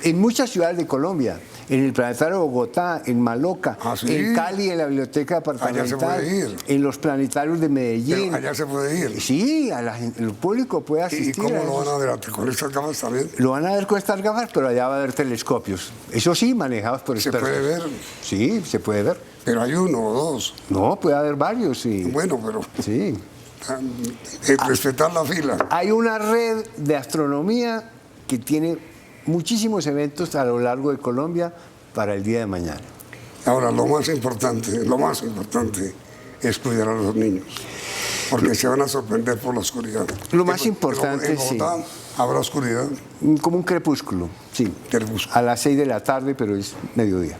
en muchas ciudades de Colombia. En el Planetario de Bogotá, en Maloca, ¿sí? En Cali, en la Biblioteca Departamental, allá se puede ir. En los planetarios de Medellín. Pero allá se puede ir. Sí, el público puede asistir. ¿Y cómo lo van a ver? ¿Con estas gafas también? Lo van a ver con estas gafas, pero allá va a haber telescopios. Eso sí, manejados por expertos. ¿Se puede ver? Sí, se puede ver. ¿Pero hay 1 o 2? No, puede haber varios, sí. Bueno, pero... Sí. Respetar la fila. Hay una red de astronomía que tiene muchísimos eventos a lo largo de Colombia para el día de mañana. Ahora, lo más importante es cuidar a los niños, porque se van a sorprender por la oscuridad. Lo más importante, en Bogotá, ¿habrá oscuridad? Como un crepúsculo, sí. Crepúsculo. A las 6 de la tarde, pero es mediodía.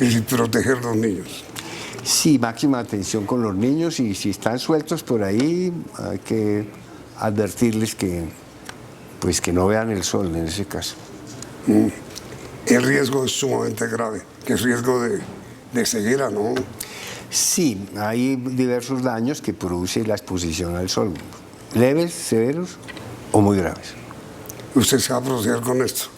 Y sin proteger a los niños. Sí, máxima atención con los niños y si están sueltos por ahí hay que advertirles que no vean el sol en ese caso. El riesgo es sumamente grave, que es riesgo de ceguera, ¿no? Sí, hay diversos daños que produce la exposición al sol, leves, severos o muy graves. ¿Usted se va a proteger con esto?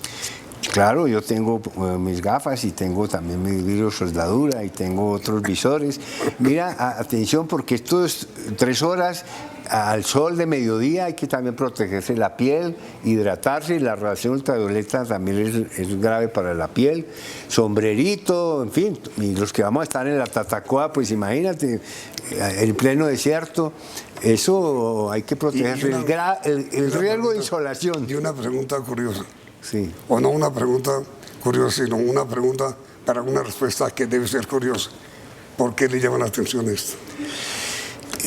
Claro, yo tengo mis gafas y tengo también mi vidrio soldadura y tengo otros visores. Mira, atención, porque esto es 3 horas al sol de mediodía, hay que también protegerse la piel, hidratarse, y la radiación ultravioleta también es grave para la piel. Sombrerito, en fin, y los que vamos a estar en la Tatacoa, pues imagínate, en pleno desierto, eso hay que protegerse, el riesgo de insolación. Y una pregunta curiosa. Sí. O no una pregunta curiosa, sino una pregunta para una respuesta que debe ser curiosa. ¿Por qué le llama la atención esto?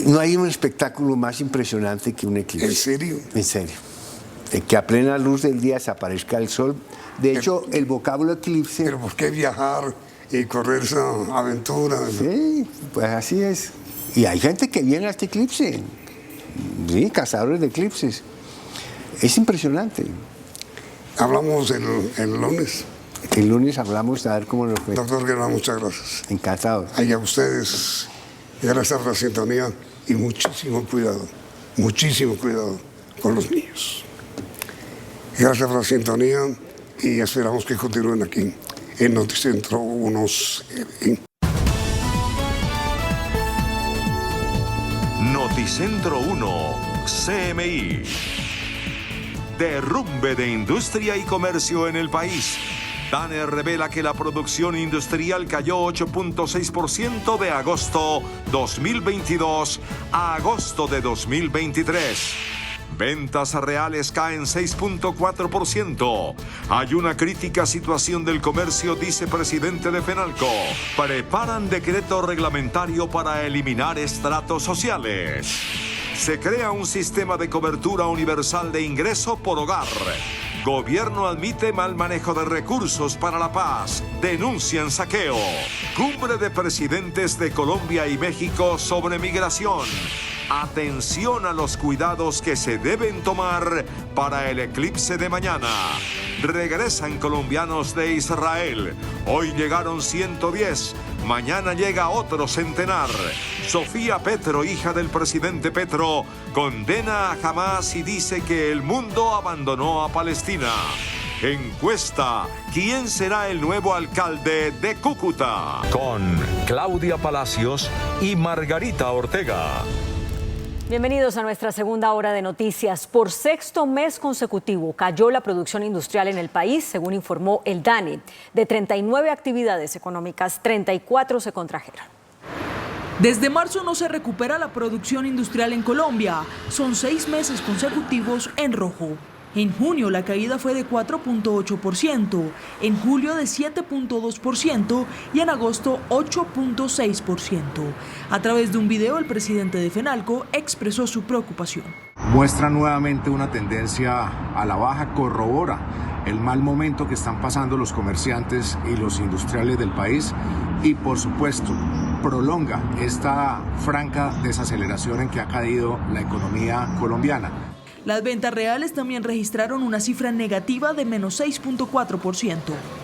No hay un espectáculo más impresionante que un eclipse. ¿En serio? En serio. Que a plena luz del día desaparezca el sol. De hecho, el vocablo eclipse... ¿Pero por qué viajar y correr esa aventura? Sí, pues así es. Y hay gente que viene a este eclipse. Sí, cazadores de eclipses. Es impresionante. Hablamos el lunes. El lunes hablamos a ver cómo nos fue. Doctor Guerra, muchas gracias. Encantado. Y a ustedes, gracias por la sintonía y muchísimo cuidado con los niños. Gracias por la sintonía y esperamos que continúen aquí en Noticentro Noticentro 1, CMI. Derrumbe de industria y comercio en el país. DANE revela que la producción industrial cayó 8.6% de agosto 2022 a agosto de 2023. Ventas reales caen 6.4%. Hay una crítica situación del comercio, dice presidente de FENALCO. Preparan decreto reglamentario para eliminar estratos sociales. Se crea un sistema de cobertura universal de ingreso por hogar. Gobierno admite mal manejo de recursos para la paz. Denuncian saqueo. Cumbre de presidentes de Colombia y México sobre migración. Atención a los cuidados que se deben tomar para el eclipse de mañana. Regresan colombianos de Israel. Hoy llegaron 110. Mañana llega otro centenar. Sofía Petro, hija del presidente Petro, condena a Hamas y dice que el mundo abandonó a Palestina. Encuesta: ¿quién será el nuevo alcalde de Cúcuta? Con Claudia Palacios y Margarita Ortega. Bienvenidos a nuestra segunda hora de noticias. Por sexto mes consecutivo cayó la producción industrial en el país, según informó el DANE. De 39 actividades económicas, 34 se contrajeron. Desde marzo no se recupera la producción industrial en Colombia. Son 6 meses consecutivos en rojo. En junio la caída fue de 4.8%, en julio de 7.2% y en agosto 8.6%. A través de un video, el presidente de FENALCO expresó su preocupación. Muestra nuevamente una tendencia a la baja, corrobora el mal momento que están pasando los comerciantes y los industriales del país y, por supuesto, prolonga esta franca desaceleración en que ha caído la economía colombiana. Las ventas reales también registraron una cifra negativa de menos 6.4%.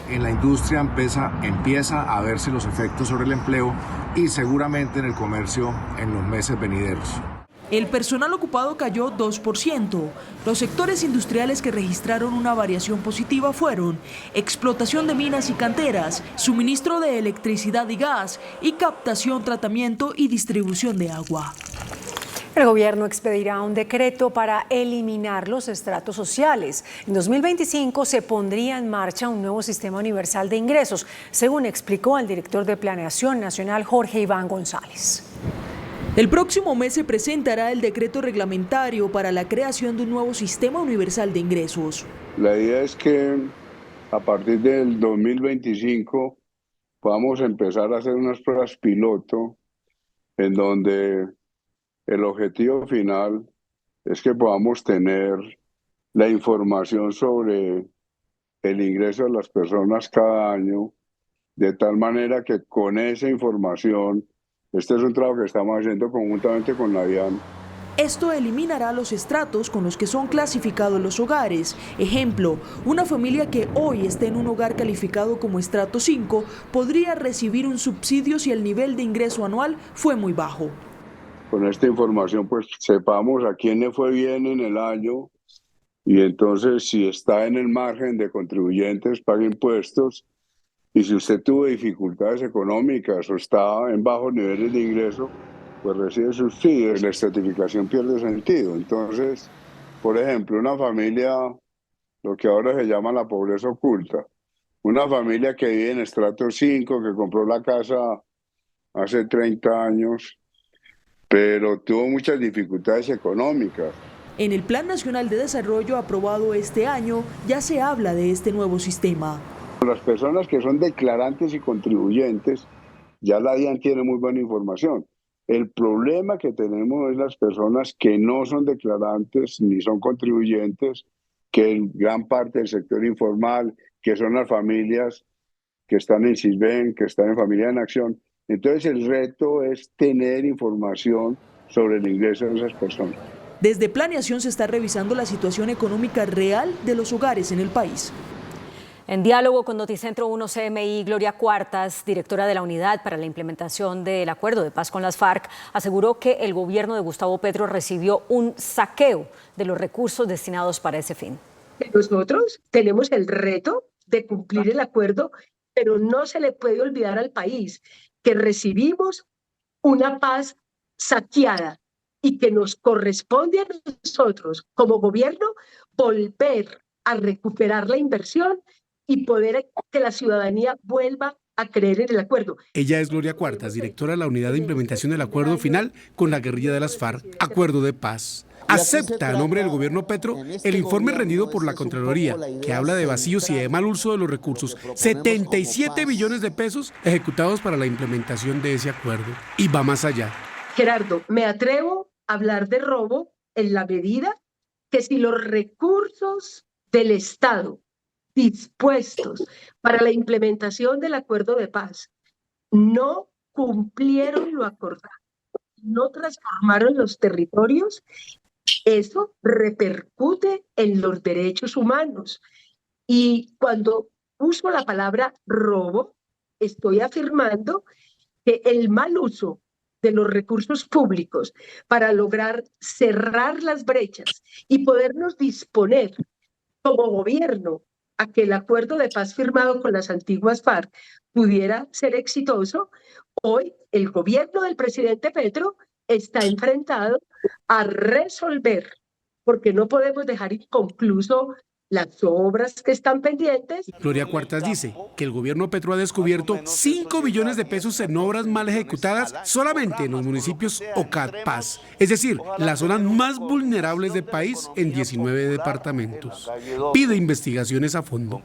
En la industria empieza a verse los efectos sobre el empleo y seguramente en el comercio en los meses venideros. El personal ocupado cayó 2%. Los sectores industriales que registraron una variación positiva fueron explotación de minas y canteras, suministro de electricidad y gas y captación, tratamiento y distribución de agua. El gobierno expedirá un decreto para eliminar los estratos sociales. En 2025 se pondría en marcha un nuevo sistema universal de ingresos, según explicó el director de Planeación Nacional, Jorge Iván González. El próximo mes se presentará el decreto reglamentario para la creación de un nuevo sistema universal de ingresos. La idea es que a partir del 2025 podamos empezar a hacer unas pruebas piloto en donde el objetivo final es que podamos tener la información sobre el ingreso de las personas cada año, de tal manera que con esa información, este es un trabajo que estamos haciendo conjuntamente con la DIAN. Esto eliminará los estratos con los que son clasificados los hogares. Ejemplo, una familia que hoy esté en un hogar calificado como estrato 5 podría recibir un subsidio si el nivel de ingreso anual fue muy bajo. Con esta información pues sepamos a quién le fue bien en el año y entonces si está en el margen de contribuyentes pague impuestos y si usted tuvo dificultades económicas o está en bajos niveles de ingreso pues recibe subsidios. La estratificación pierde sentido. Entonces, por ejemplo, una familia, lo que ahora se llama la pobreza oculta, una familia que vive en estrato 5, que compró la casa hace 30 años, pero tuvo muchas dificultades económicas. En el Plan Nacional de Desarrollo aprobado este año ya se habla de este nuevo sistema. Las personas que son declarantes y contribuyentes, ya la DIAN tiene muy buena información. El problema que tenemos es las personas que no son declarantes ni son contribuyentes, que en gran parte del sector informal, que son las familias que están en Sisbén, que están en Familia en Acción. Entonces el reto es tener información sobre el ingreso de esas personas. Desde Planeación se está revisando la situación económica real de los hogares en el país. En diálogo con Noticentro 1 CMI, Gloria Cuartas, directora de la Unidad para la Implementación del Acuerdo de Paz con las FARC, aseguró que el gobierno de Gustavo Petro recibió un saqueo de los recursos destinados para ese fin. Nosotros tenemos el reto de cumplir el acuerdo, pero no se le puede olvidar al país que recibimos una paz saqueada y que nos corresponde a nosotros como gobierno volver a recuperar la inversión y poder que la ciudadanía vuelva a creer en el acuerdo. Ella es Gloria Cuartas, directora de la Unidad de Implementación del Acuerdo Final con la guerrilla de las FARC, Acuerdo de Paz. Acepta a nombre del gobierno Petro el informe rendido por la Contraloría, que habla de vacíos y de mal uso de los recursos, 77 billones de pesos ejecutados para la implementación de ese acuerdo. Y va más allá. Gerardo, me atrevo a hablar de robo en la medida que si los recursos del Estado dispuestos para la implementación del acuerdo de paz no cumplieron lo acordado, no transformaron los territorios, eso repercute en los derechos humanos. Y cuando uso la palabra robo, estoy afirmando que el mal uso de los recursos públicos para lograr cerrar las brechas y podernos disponer como gobierno a que el acuerdo de paz firmado con las antiguas FARC pudiera ser exitoso, hoy el gobierno del presidente Petro está enfrentado a resolver, porque no podemos dejar inconcluso las obras que están pendientes. Gloria Cuartas dice que el gobierno Petro ha descubierto 5 billones de pesos en obras mal ejecutadas solamente en los municipios OCAD-Paz, es decir, las zonas más vulnerables del país en 19 departamentos. Pide investigaciones a fondo.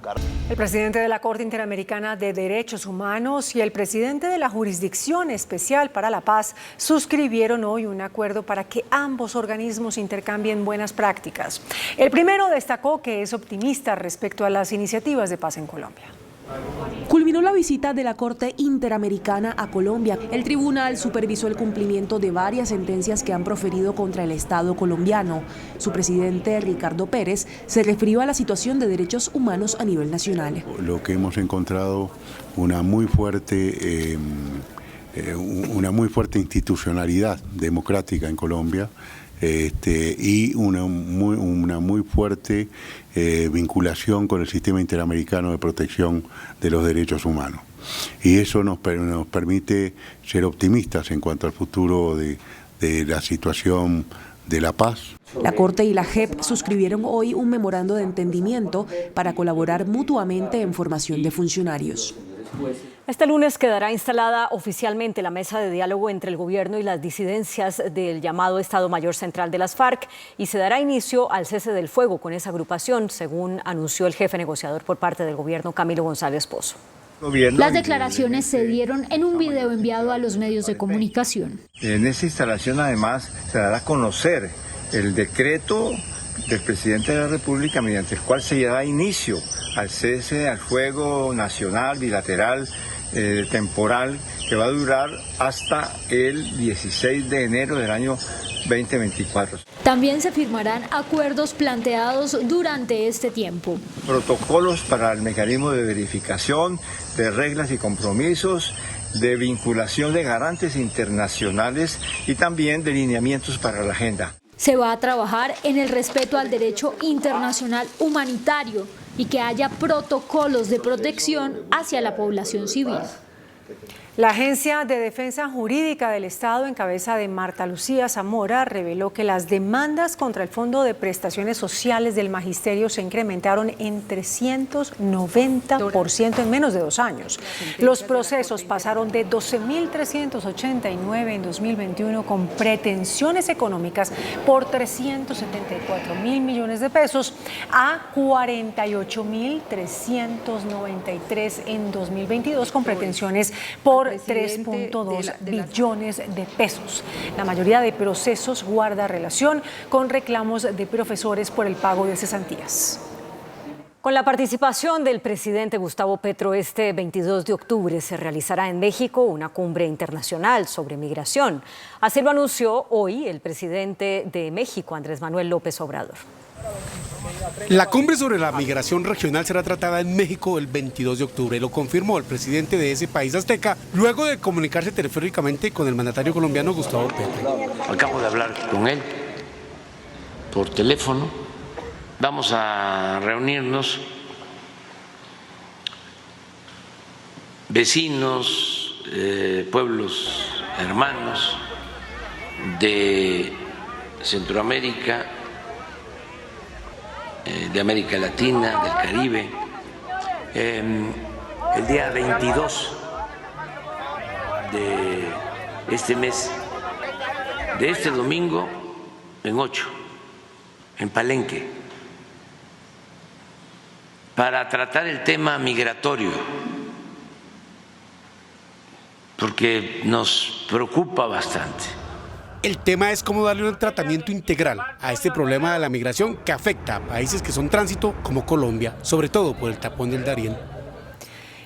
El presidente de la Corte Interamericana de Derechos Humanos y el presidente de la Jurisdicción Especial para la Paz suscribieron hoy un acuerdo para que ambos organismos intercambien buenas prácticas. El primero destacó que es optimista respecto a las iniciativas de paz en Colombia. Culminó la visita de la Corte Interamericana a Colombia. El tribunal supervisó el cumplimiento de varias sentencias que han proferido contra el Estado colombiano. Su presidente, Ricardo Pérez, se refirió a la situación de derechos humanos a nivel nacional. Lo que hemos encontrado una muy fuerte institucionalidad democrática en Colombia. Y una muy fuerte vinculación con el sistema interamericano de protección de los derechos humanos. Y eso nos permite ser optimistas en cuanto al futuro de la situación de la paz. La Corte y la JEP suscribieron hoy un memorando de entendimiento para colaborar mutuamente en formación de funcionarios. Este lunes quedará instalada oficialmente la mesa de diálogo entre el gobierno y las disidencias del llamado Estado Mayor Central de las FARC y se dará inicio al cese del fuego con esa agrupación, según anunció el jefe negociador por parte del gobierno, Camilo González Pozo. Las declaraciones se dieron en un video enviado a los medios de comunicación. En esa instalación además se dará a conocer el decreto del presidente de la República mediante el cual se dará inicio al cese al fuego nacional, bilateral, temporal, que va a durar hasta el 16 de enero del año 2024. También se firmarán acuerdos planteados durante este tiempo. Protocolos para el mecanismo de verificación de reglas y compromisos, de vinculación de garantes internacionales y también de lineamientos para la agenda. Se va a trabajar en el respeto al derecho internacional humanitario y que haya protocolos de protección hacia la población civil. La Agencia de Defensa Jurídica del Estado, en cabeza de Marta Lucía Zamora, reveló que las demandas contra el Fondo de Prestaciones Sociales del Magisterio se incrementaron en 390% en menos de 2 años. Los procesos pasaron de 12.389 en 2021 con pretensiones económicas por 374.000 millones de pesos a 48.393 en 2022 con pretensiones por 3.2 billones de pesos. La mayoría de procesos guarda relación con reclamos de profesores por el pago de cesantías. Con la participación del presidente Gustavo Petro, este 22 de octubre se realizará en México una cumbre internacional sobre migración. Así lo anunció hoy el presidente de México, Andrés Manuel López Obrador. La cumbre sobre la migración regional será tratada en México el 22 de octubre. Lo confirmó el presidente de ese país azteca luego de comunicarse telefónicamente con el mandatario colombiano Gustavo Petro. Acabo de hablar con él por teléfono. Vamos a reunirnos vecinos, pueblos hermanos de Centroamérica, de América Latina, del Caribe. El día 22 de este mes, de este domingo, en 8, en Palenque, para tratar el tema migratorio, porque nos preocupa bastante. El tema es cómo darle un tratamiento integral a este problema de la migración que afecta a países que son tránsito como Colombia, sobre todo por el tapón del Darién.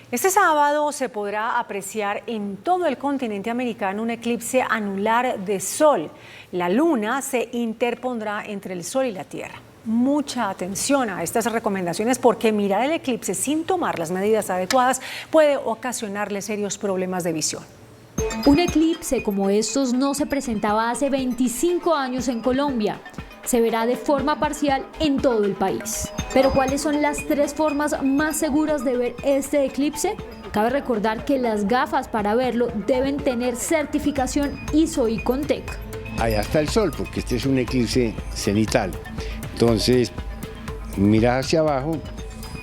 Este sábado se podrá apreciar en todo el continente americano un eclipse anular de sol. La luna se interpondrá entre el sol y la tierra. Mucha atención a estas recomendaciones porque mirar el eclipse sin tomar las medidas adecuadas puede ocasionarle serios problemas de visión. Un eclipse como estos no se presentaba hace 25 años en Colombia. Se verá de forma parcial en todo el país. Pero ¿cuáles son las 3 formas más seguras de ver este eclipse? Cabe recordar que las gafas para verlo deben tener certificación ISO y Contec. Allá está el sol, porque este es un eclipse cenital. Entonces, miras hacia abajo,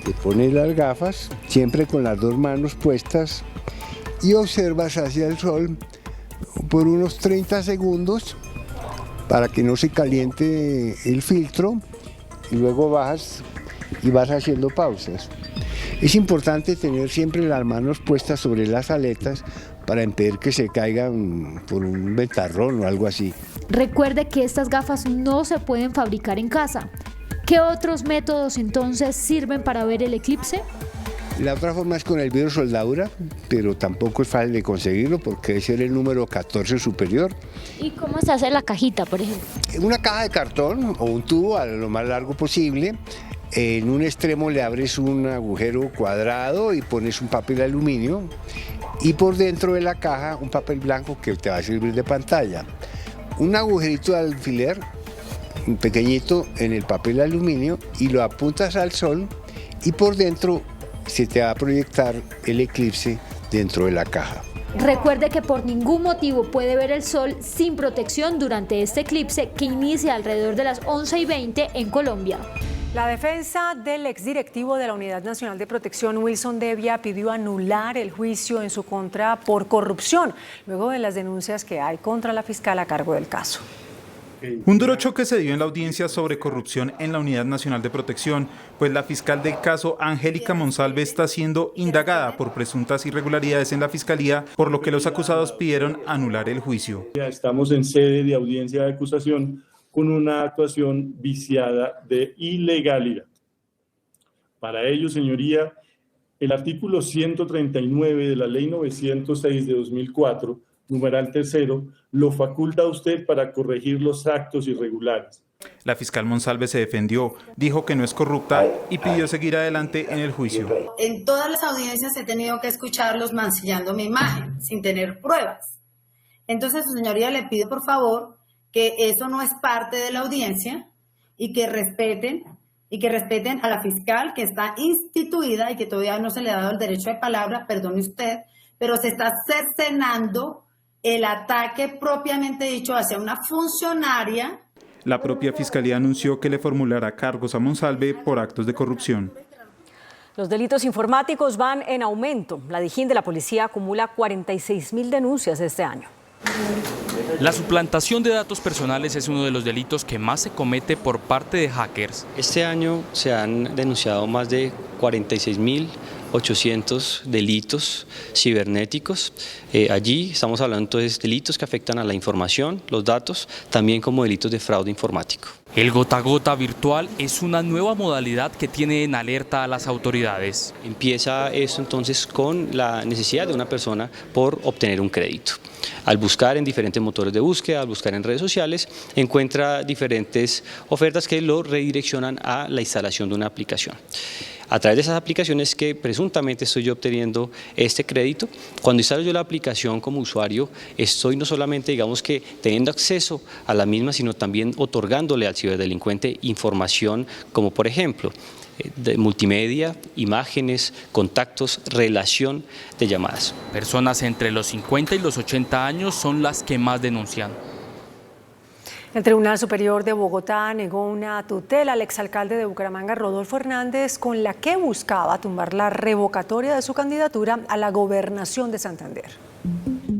te pones las gafas, siempre con las 2 manos puestas, y observas hacia el sol por unos 30 segundos para que no se caliente el filtro, y luego bajas y vas haciendo pausas. Es importante tener siempre las manos puestas sobre las aletas para impedir que se caigan por un ventarrón o algo así. Recuerde que estas gafas no se pueden fabricar en casa. ¿Qué otros métodos entonces sirven para ver el eclipse? La otra forma es con el vidrio soldadura, pero tampoco es fácil de conseguirlo porque debe ser el número 14 superior. ¿Y cómo se hace la cajita, por ejemplo? Una caja de cartón o un tubo a lo más largo posible. En un extremo le abres un agujero cuadrado y pones un papel de aluminio, y por dentro de la caja un papel blanco que te va a servir de pantalla. Un agujerito de alfiler pequeñito en el papel de aluminio y lo apuntas al sol, y por dentro se te va a proyectar el eclipse dentro de la caja. Recuerde que por ningún motivo puede ver el sol sin protección durante este eclipse que inicia alrededor de las 11:20 en Colombia. La defensa del exdirectivo de la Unidad Nacional de Protección, Wilson Devia, pidió anular el juicio en su contra por corrupción, luego de las denuncias que hay contra la fiscal a cargo del caso. Un duro choque se dio en la audiencia sobre corrupción en la Unidad Nacional de Protección, pues la fiscal del caso, Angélica Monsalve, está siendo indagada por presuntas irregularidades en la fiscalía, por lo que los acusados pidieron anular el juicio. Estamos en sede de audiencia de acusación con una actuación viciada de ilegalidad. Para ello, señoría, el artículo 139 de la Ley 906 de 2004, numeral 3, lo faculta a usted para corregir los actos irregulares. La fiscal Monsalve se defendió, dijo que no es corrupta y pidió seguir adelante en el juicio. En todas las audiencias he tenido que escucharlos mancillando mi imagen, sin tener pruebas. Entonces, su señoría, le pido por favor que eso no es parte de la audiencia y que respeten a la fiscal que está instituida y que todavía no se le ha dado el derecho de palabra, perdone usted, pero se está cercenando el ataque propiamente dicho hacia una funcionaria. La propia fiscalía anunció que le formulará cargos a Monsalve por actos de corrupción. Los delitos informáticos van en aumento. La Dijín de la policía acumula 46.000 denuncias este año. La suplantación de datos personales es uno de los delitos que más se comete por parte de hackers. Este año se han denunciado más de 46.800 delitos cibernéticos. Allí estamos hablando entonces de delitos que afectan a la información, los datos, también como delitos de fraude informático. El gota a gota virtual es una nueva modalidad que tiene en alerta a las autoridades. Empieza esto entonces con la necesidad de una persona por obtener un crédito. Al buscar en diferentes motores de búsqueda, al buscar en redes sociales, encuentra diferentes ofertas que lo redireccionan a la instalación de una aplicación. A través de esas aplicaciones que presuntamente estoy yo obteniendo este crédito, cuando instalo yo la aplicación como usuario, estoy no solamente, digamos que teniendo acceso a la misma, sino también otorgándole al ciberdelincuente información como por ejemplo, de multimedia, imágenes, contactos, relación de llamadas. Personas entre los 50 y los 80 años son las que más denuncian. El Tribunal Superior de Bogotá negó una tutela al exalcalde de Bucaramanga, Rodolfo Hernández, con la que buscaba tumbar la revocatoria de su candidatura a la gobernación de Santander.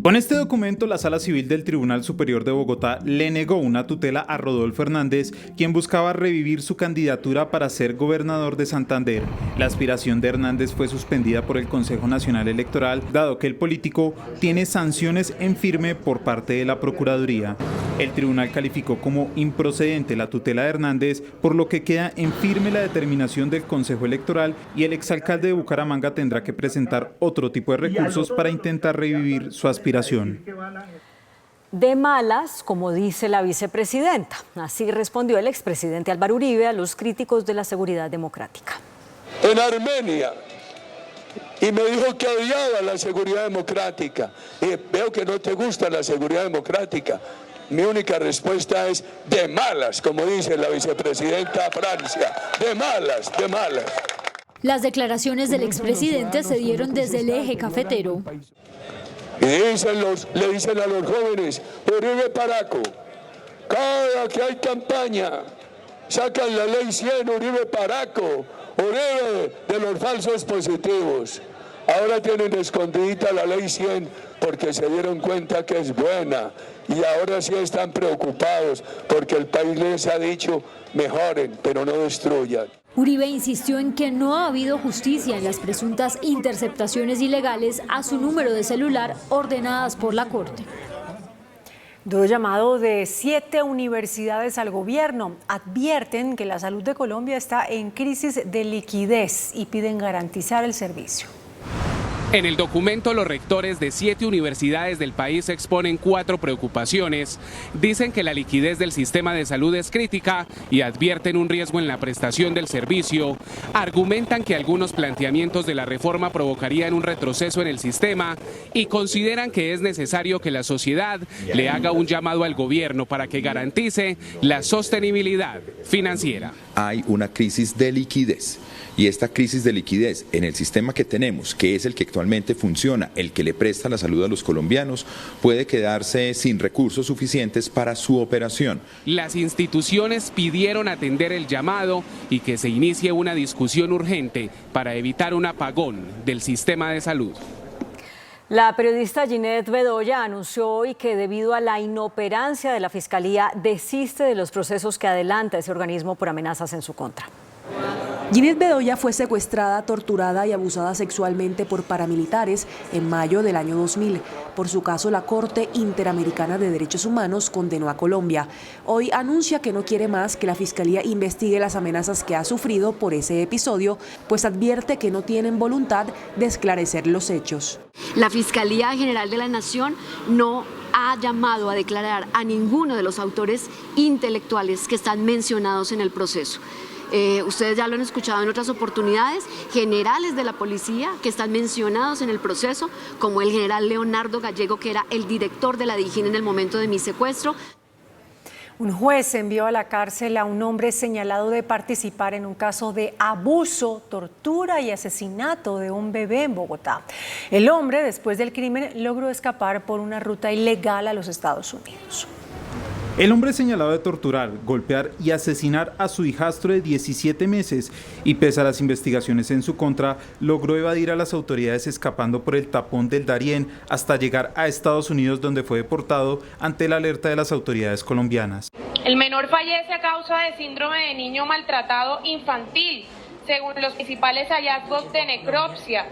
Con este documento, la Sala Civil del Tribunal Superior de Bogotá le negó una tutela a Rodolfo Hernández, quien buscaba revivir su candidatura para ser gobernador de Santander. La aspiración de Hernández fue suspendida por el Consejo Nacional Electoral, dado que el político tiene sanciones en firme por parte de la Procuraduría. El tribunal calificó como improcedente la tutela de Hernández, por lo que queda en firme la determinación del Consejo Electoral y el exalcalde de Bucaramanga tendrá que presentar otro tipo de recursos para intentar revivir su aspiración. De malas, como dice la vicepresidenta. Así respondió el expresidente Álvaro Uribe a los críticos de la seguridad democrática. En Armenia, y me dijo que odiaba la seguridad democrática. Y veo que no te gusta la seguridad democrática. Mi única respuesta es de malas, como dice la vicepresidenta Francia. De malas, de malas. Las declaraciones del expresidente se dieron desde el eje cafetero. Y le dicen a los jóvenes, Uribe Paraco, cada que hay campaña, sacan la ley 100, Uribe Paraco, Uribe de los falsos positivos. Ahora tienen escondidita la ley 100 porque se dieron cuenta que es buena y ahora sí están preocupados porque el país les ha dicho mejoren, pero no destruyan. Uribe insistió en que no ha habido justicia en las presuntas interceptaciones ilegales a su número de celular ordenadas por la Corte. Duro llamado de 7 universidades al gobierno. Advierten que la salud de Colombia está en crisis de liquidez y piden garantizar el servicio. En el documento, los rectores de 7 universidades del país exponen 4 preocupaciones. Dicen que la liquidez del sistema de salud es crítica y advierten un riesgo en la prestación del servicio. Argumentan que algunos planteamientos de la reforma provocarían un retroceso en el sistema y consideran que es necesario que la sociedad le haga un llamado al gobierno para que garantice la sostenibilidad financiera. Hay una crisis de liquidez. Y esta crisis de liquidez en el sistema que tenemos, que es el que actualmente funciona, el que le presta la salud a los colombianos, puede quedarse sin recursos suficientes para su operación. Las instituciones pidieron atender el llamado y que se inicie una discusión urgente para evitar un apagón del sistema de salud. La periodista Ginette Bedoya anunció hoy que debido a la inoperancia de la Fiscalía desiste de los procesos que adelanta ese organismo por amenazas en su contra. Ginette Bedoya fue secuestrada, torturada y abusada sexualmente por paramilitares en mayo del año 2000. Por su caso, la Corte Interamericana de Derechos Humanos condenó a Colombia. Hoy anuncia que no quiere más que la Fiscalía investigue las amenazas que ha sufrido por ese episodio, pues advierte que no tienen voluntad de esclarecer los hechos. La Fiscalía General de la Nación no ha llamado a declarar a ninguno de los autores intelectuales que están mencionados en el proceso. Ustedes ya lo han escuchado en otras oportunidades, generales de la policía que están mencionados en el proceso, como el general Leonardo Gallego, que era el director de la DIJÍN en el momento de mi secuestro. Un juez envió a la cárcel a un hombre señalado de participar en un caso de abuso, tortura y asesinato de un bebé en Bogotá. El hombre, después del crimen, logró escapar por una ruta ilegal a los Estados Unidos. El hombre señalado de torturar, golpear y asesinar a su hijastro de 17 meses y pese a las investigaciones en su contra, logró evadir a las autoridades escapando por el tapón del Darién hasta llegar a Estados Unidos, donde fue deportado ante la alerta de las autoridades colombianas. El menor fallece a causa de síndrome de niño maltratado infantil, según los principales hallazgos de necropsia,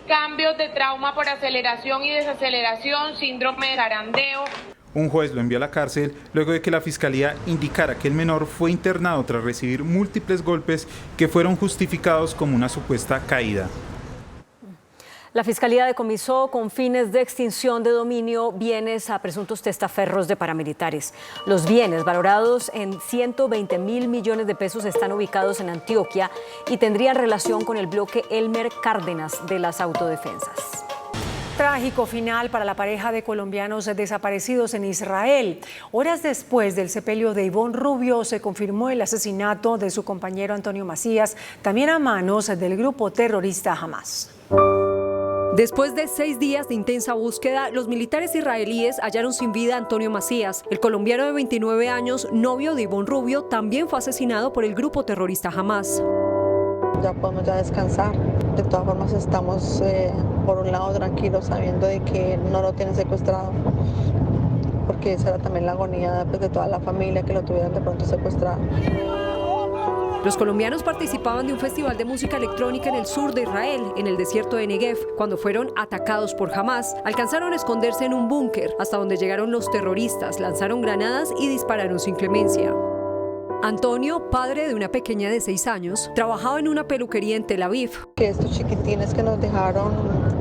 cambios de trauma por aceleración y desaceleración, síndrome de zarandeo. Un juez lo envió a la cárcel luego de que la Fiscalía indicara que el menor fue internado tras recibir múltiples golpes que fueron justificados como una supuesta caída. La Fiscalía decomisó con fines de extinción de dominio bienes a presuntos testaferros de paramilitares. Los bienes, valorados en 120.000 millones de pesos, están ubicados en Antioquia y tendrían relación con el bloque Elmer Cárdenas de las autodefensas. Trágico final para la pareja de colombianos desaparecidos en Israel. Horas después del sepelio de Ivonne Rubio se confirmó el asesinato de su compañero Antonio Macías, también a manos del grupo terrorista Hamas. Después de 6 días de intensa búsqueda, los militares israelíes hallaron sin vida a Antonio Macías. El colombiano de 29 años, novio de Ivonne Rubio, también fue asesinado por el grupo terrorista Hamas. Ya podemos descansar. De todas formas estamos por un lado tranquilos sabiendo de que no lo tienen secuestrado, porque esa era también la agonía de toda la familia, que lo tuvieran de pronto secuestrado. Los colombianos participaban de un festival de música electrónica en el sur de Israel, en el desierto de Negev, cuando fueron atacados por Hamas. Alcanzaron a esconderse en un búnker, hasta donde llegaron los terroristas, lanzaron granadas y dispararon sin clemencia. Antonio, padre de una pequeña de 6 años, trabajaba en una peluquería en Tel Aviv. Que estos chiquitines que nos dejaron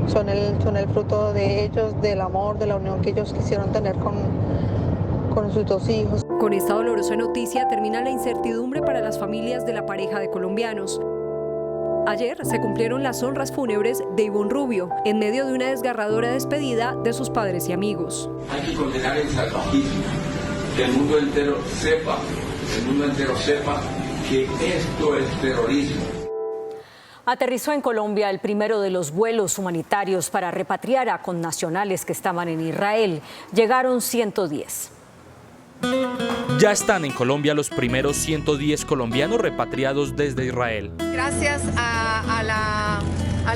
son el fruto de ellos, del amor, de la unión que ellos quisieron tener con sus 2 hijos. Con esta dolorosa noticia termina la incertidumbre para las familias de la pareja de colombianos. Ayer se cumplieron las honras fúnebres de Ivonne Rubio, en medio de una desgarradora despedida de sus padres y amigos. Hay que condenar el salvajismo, que el mundo entero sepa que esto es terrorismo. Aterrizó en Colombia el primero de los vuelos humanitarios para repatriar a connacionales que estaban en Israel. Llegaron 110. Ya están en Colombia los primeros 110 colombianos repatriados desde Israel. Gracias a la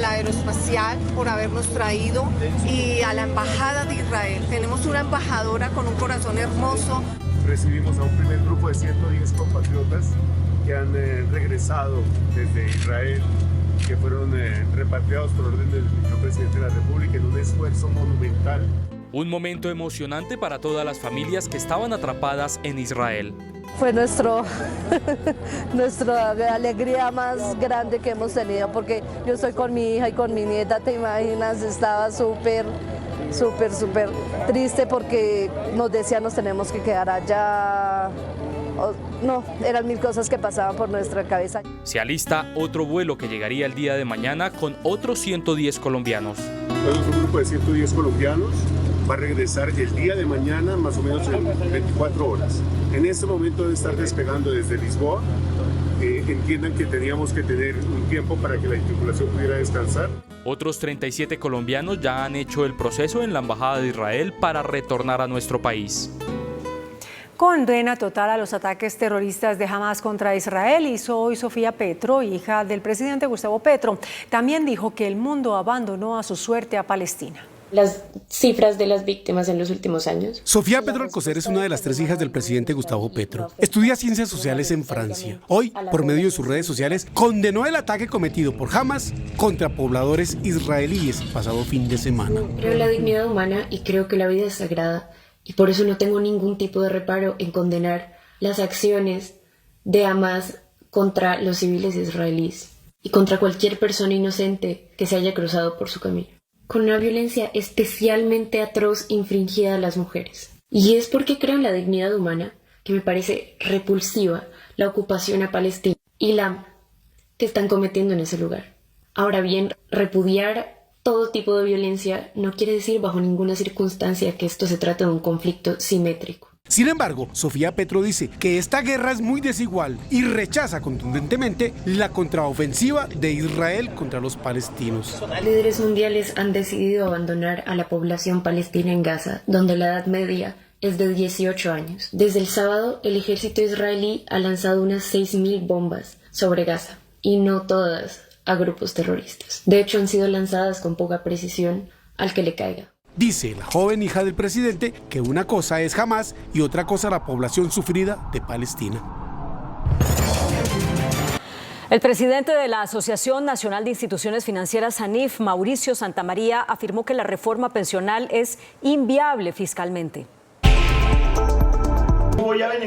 Aeroespacial por habernos traído y a la Embajada de Israel. Tenemos una embajadora con un corazón hermoso. Recibimos a un primer grupo de 110 compatriotas que han regresado desde Israel, que fueron repatriados por orden del señor presidente de la República en un esfuerzo monumental. Un momento emocionante para todas las familias que estaban atrapadas en Israel. Fue nuestra alegría más grande que hemos tenido, porque yo estoy con mi hija y con mi nieta, te imaginas, estaba súper triste porque nos decían nos tenemos que quedar allá. No, eran 1000 cosas que pasaban por nuestra cabeza. Se alista otro vuelo que llegaría el día de mañana con otros 110 colombianos. Tenemos un grupo de 110 colombianos, va a regresar el día de mañana más o menos en 24 horas. En este momento debe estar despegando desde Lisboa. Entiendan que teníamos que tener un tiempo para que la tripulación pudiera descansar. Otros 37 colombianos ya han hecho el proceso en la Embajada de Israel para retornar a nuestro país. Condena total a los ataques terroristas de Hamas contra Israel hizo hoy Sofía Petro, hija del presidente Gustavo Petro. También dijo que el mundo abandonó a su suerte a Palestina. Las cifras de las víctimas en los últimos años. Sofía Petro Alcocer es una de las 3 hijas del presidente Gustavo Petro. Estudia ciencias sociales en Francia. Hoy, por medio de sus redes sociales, condenó el ataque cometido por Hamas contra pobladores israelíes el pasado fin de semana. Creo en la dignidad humana y creo que la vida es sagrada. Y por eso no tengo ningún tipo de reparo en condenar las acciones de Hamas contra los civiles israelíes y contra cualquier persona inocente que se haya cruzado por su camino, con una violencia especialmente atroz infringida a las mujeres. Y es porque creo en la dignidad humana que me parece repulsiva la ocupación a Palestina y la que están cometiendo en ese lugar. Ahora bien, repudiar todo tipo de violencia no quiere decir bajo ninguna circunstancia que esto se trate de un conflicto simétrico. Sin embargo, Sofía Petro dice que esta guerra es muy desigual y rechaza contundentemente la contraofensiva de Israel contra los palestinos. Líderes mundiales han decidido abandonar a la población palestina en Gaza, donde la edad media es de 18 años. Desde el sábado, el ejército israelí ha lanzado unas 6.000 bombas sobre Gaza, y no todas a grupos terroristas. De hecho, han sido lanzadas con poca precisión al que le caiga. Dice la joven hija del presidente que una cosa es Hamas y otra cosa la población sufrida de Palestina. El presidente de la Asociación Nacional de Instituciones Financieras, ANIF, Mauricio Santamaría, afirmó que la reforma pensional es inviable fiscalmente.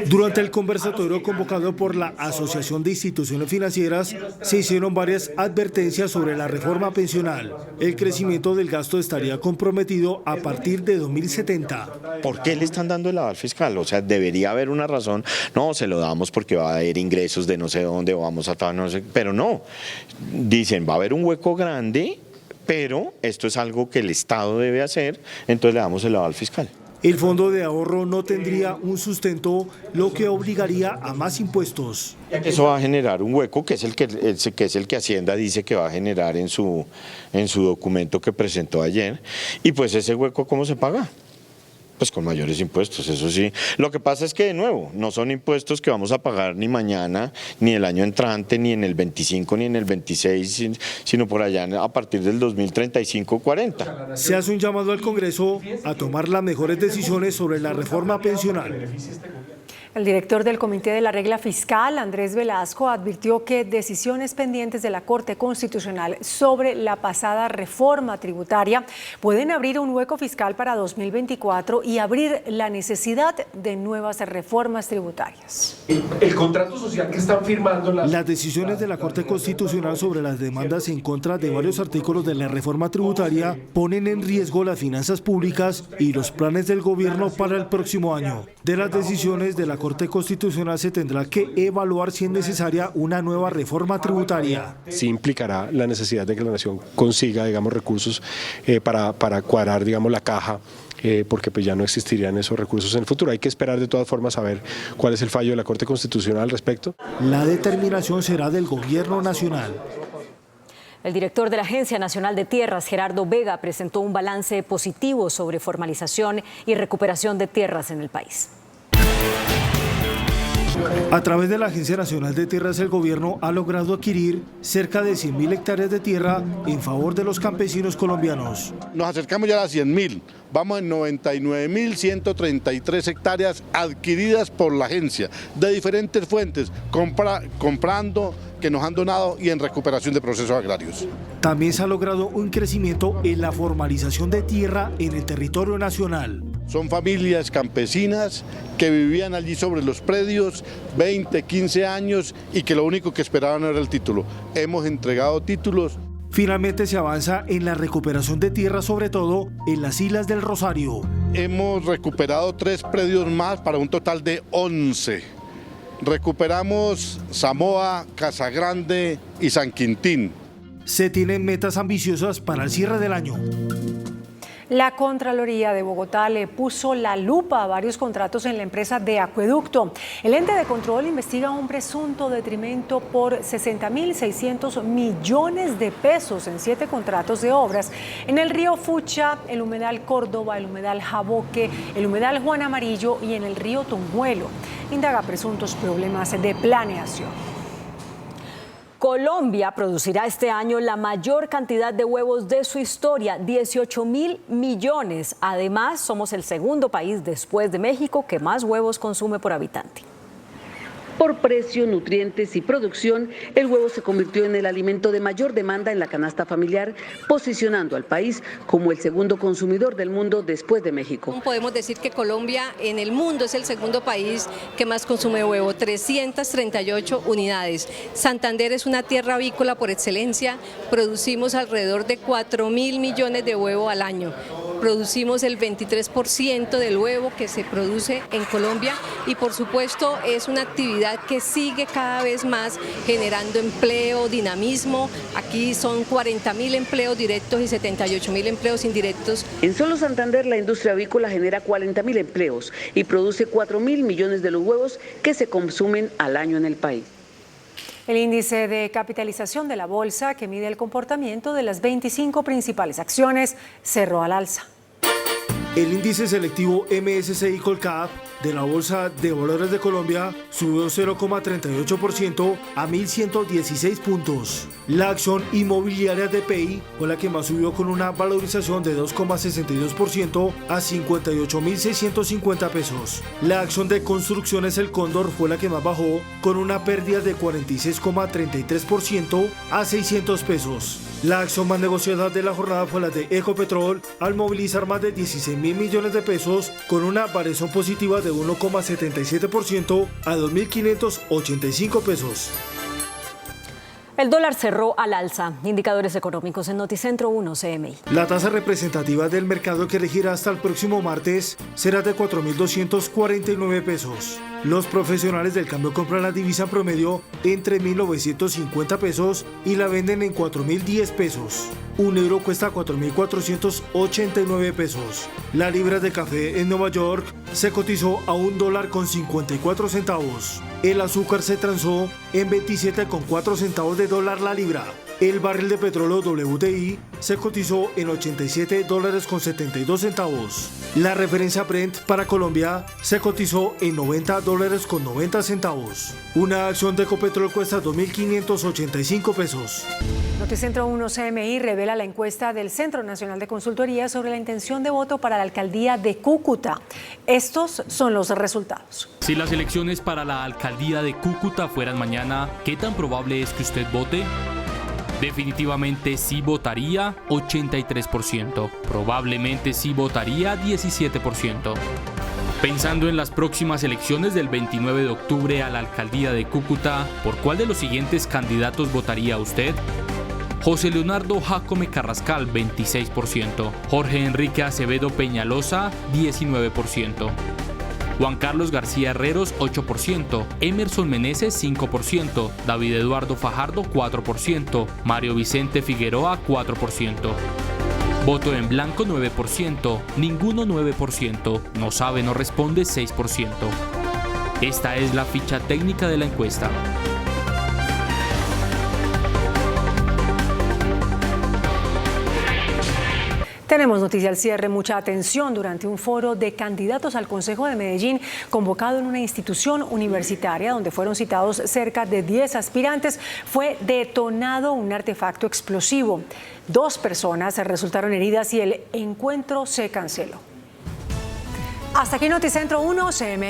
Durante el conversatorio convocado por la Asociación de Instituciones Financieras, se hicieron varias advertencias sobre la reforma pensional. El crecimiento del gasto estaría comprometido a partir de 2070. ¿Por qué le están dando el aval fiscal? O sea, debería haber una razón. No, se lo damos porque va a haber ingresos de no sé dónde, vamos a no sé, pero no. Dicen, va a haber un hueco grande, pero esto es algo que el Estado debe hacer, entonces le damos el aval fiscal. El fondo de ahorro no tendría un sustento, lo que obligaría a más impuestos. Eso va a generar un hueco que es el que Hacienda dice que va a generar en su documento que presentó ayer. Y pues ese hueco, ¿cómo se paga? Pues con mayores impuestos, eso sí. Lo que pasa es que, de nuevo, no son impuestos que vamos a pagar ni mañana, ni el año entrante, ni en el 25, ni en el 26, sino por allá a partir del 2035-40. Se hace un llamado al Congreso a tomar las mejores decisiones sobre la reforma pensional. El director del Comité de la Regla Fiscal, Andrés Velasco, advirtió que decisiones pendientes de la Corte Constitucional sobre la pasada reforma tributaria pueden abrir un hueco fiscal para 2024 y abrir la necesidad de nuevas reformas tributarias. El contrato social que están firmando las decisiones de la Corte Constitucional sobre las demandas en contra de varios artículos de la reforma tributaria ponen en riesgo las finanzas públicas y los planes del gobierno para el próximo año. De las decisiones de la Corte Constitucional se tendrá que evaluar si es necesaria una nueva reforma tributaria. Sí implicará la necesidad de que la nación consiga, digamos, recursos para cuadrar, digamos, la caja, porque pues ya no existirían esos recursos en el futuro. Hay que esperar de todas formas a ver cuál es el fallo de la Corte Constitucional al respecto. La determinación será del Gobierno Nacional. El director de la Agencia Nacional de Tierras, Gerardo Vega, presentó un balance positivo sobre formalización y recuperación de tierras en el país. A través de la Agencia Nacional de Tierras, el gobierno ha logrado adquirir cerca de 100.000 hectáreas de tierra en favor de los campesinos colombianos. Nos acercamos ya a las 100.000, vamos en 99.133 hectáreas adquiridas por la agencia de diferentes fuentes, comprando, que nos han donado y en recuperación de procesos agrarios. También se ha logrado un crecimiento en la formalización de tierra en el territorio nacional. Son familias campesinas que vivían allí sobre los predios 20, 15 años y que lo único que esperaban era el título. Hemos entregado títulos. Finalmente se avanza en la recuperación de tierra, sobre todo en las Islas del Rosario. Hemos recuperado 3 predios más para un total de 11. Recuperamos Samoa, Casagrande y San Quintín. Se tienen metas ambiciosas para el cierre del año. La Contraloría de Bogotá le puso la lupa a varios contratos en la empresa de acueducto. El ente de control investiga un presunto detrimento por 60.600 millones de pesos en 7 contratos de obras en el río Fucha, el humedal Córdoba, el humedal Jaboque, el humedal Juan Amarillo y en el río Tonjuelo. Indaga presuntos problemas de planeación. Colombia producirá este año la mayor cantidad de huevos de su historia, 18.000 millones. Además, somos el segundo país después de México que más huevos consume por habitante. Por precio, nutrientes y producción, el huevo se convirtió en el alimento de mayor demanda en la canasta familiar, posicionando al país como el segundo consumidor del mundo después de México. Podemos decir que Colombia en el mundo es el segundo país que más consume huevo, 338 unidades. Santander es una tierra avícola por excelencia, producimos alrededor de 4.000 millones de huevos al año. Producimos el 23% del huevo que se produce en Colombia y por supuesto es una actividad que sigue cada vez más generando empleo, dinamismo. Aquí son 40.000 empleos directos y 78.000 empleos indirectos. En solo Santander la industria avícola genera 40.000 empleos y produce 4.000 millones de los huevos que se consumen al año en el país. El índice de capitalización de la bolsa, que mide el comportamiento de las 25 principales acciones, cerró al alza. El índice selectivo MSCI Colcap de la Bolsa de Valores de Colombia subió 0,38% a 1.116 puntos. La acción inmobiliaria de PEI fue la que más subió con una valorización de 2,62% a 58.650 pesos. La acción de construcciones El Cóndor fue la que más bajó con una pérdida de 46,33% a 600 pesos. La acción más negociada de la jornada fue la de Ecopetrol, al movilizar más de 16.000 millones de pesos con una variación positiva de 1,77% a 2.585 pesos. El dólar cerró al alza. Indicadores económicos en Noticentro 1 CMI. La tasa representativa del mercado que regirá hasta el próximo martes será de 4.249 pesos. Los profesionales del cambio compran la divisa promedio en 3.950 pesos y la venden en 4.010 pesos. Un euro cuesta 4.489 pesos. La libra de café en Nueva York se cotizó a $1.54. El azúcar se transó en 27,4 centavos de dólar la libra. El barril de petróleo WTI se cotizó en $87.72. La referencia Brent para Colombia se cotizó en $90.90. Una acción de Ecopetrol cuesta 2.585 pesos. Noticentro 1 CMI revela la encuesta del Centro Nacional de Consultoría sobre la intención de voto para la alcaldía de Cúcuta. Estos son los resultados. Si las elecciones para la alcaldía de Cúcuta fueran mañana, ¿qué tan probable es que usted vote? Definitivamente sí votaría, 83%. Probablemente sí votaría, 17%. Pensando en las próximas elecciones del 29 de octubre a la alcaldía de Cúcuta, ¿por cuál de los siguientes candidatos votaría usted? José Leonardo Jácome Carrascal, 26%. Jorge Enrique Acevedo Peñalosa, 19%. Juan Carlos García Herreros, 8%, Emerson Meneses, 5%, David Eduardo Fajardo, 4%, Mario Vicente Figueroa, 4%. Voto en blanco, 9%, ninguno 9%, no sabe, no responde, 6%. Esta es la ficha técnica de la encuesta. Tenemos noticia al cierre, mucha atención durante un foro de candidatos al Consejo de Medellín convocado en una institución universitaria donde fueron citados cerca de 10 aspirantes. Fue detonado un artefacto explosivo. 2 personas resultaron heridas y el encuentro se canceló. Hasta aquí Noticentro 1 CMI.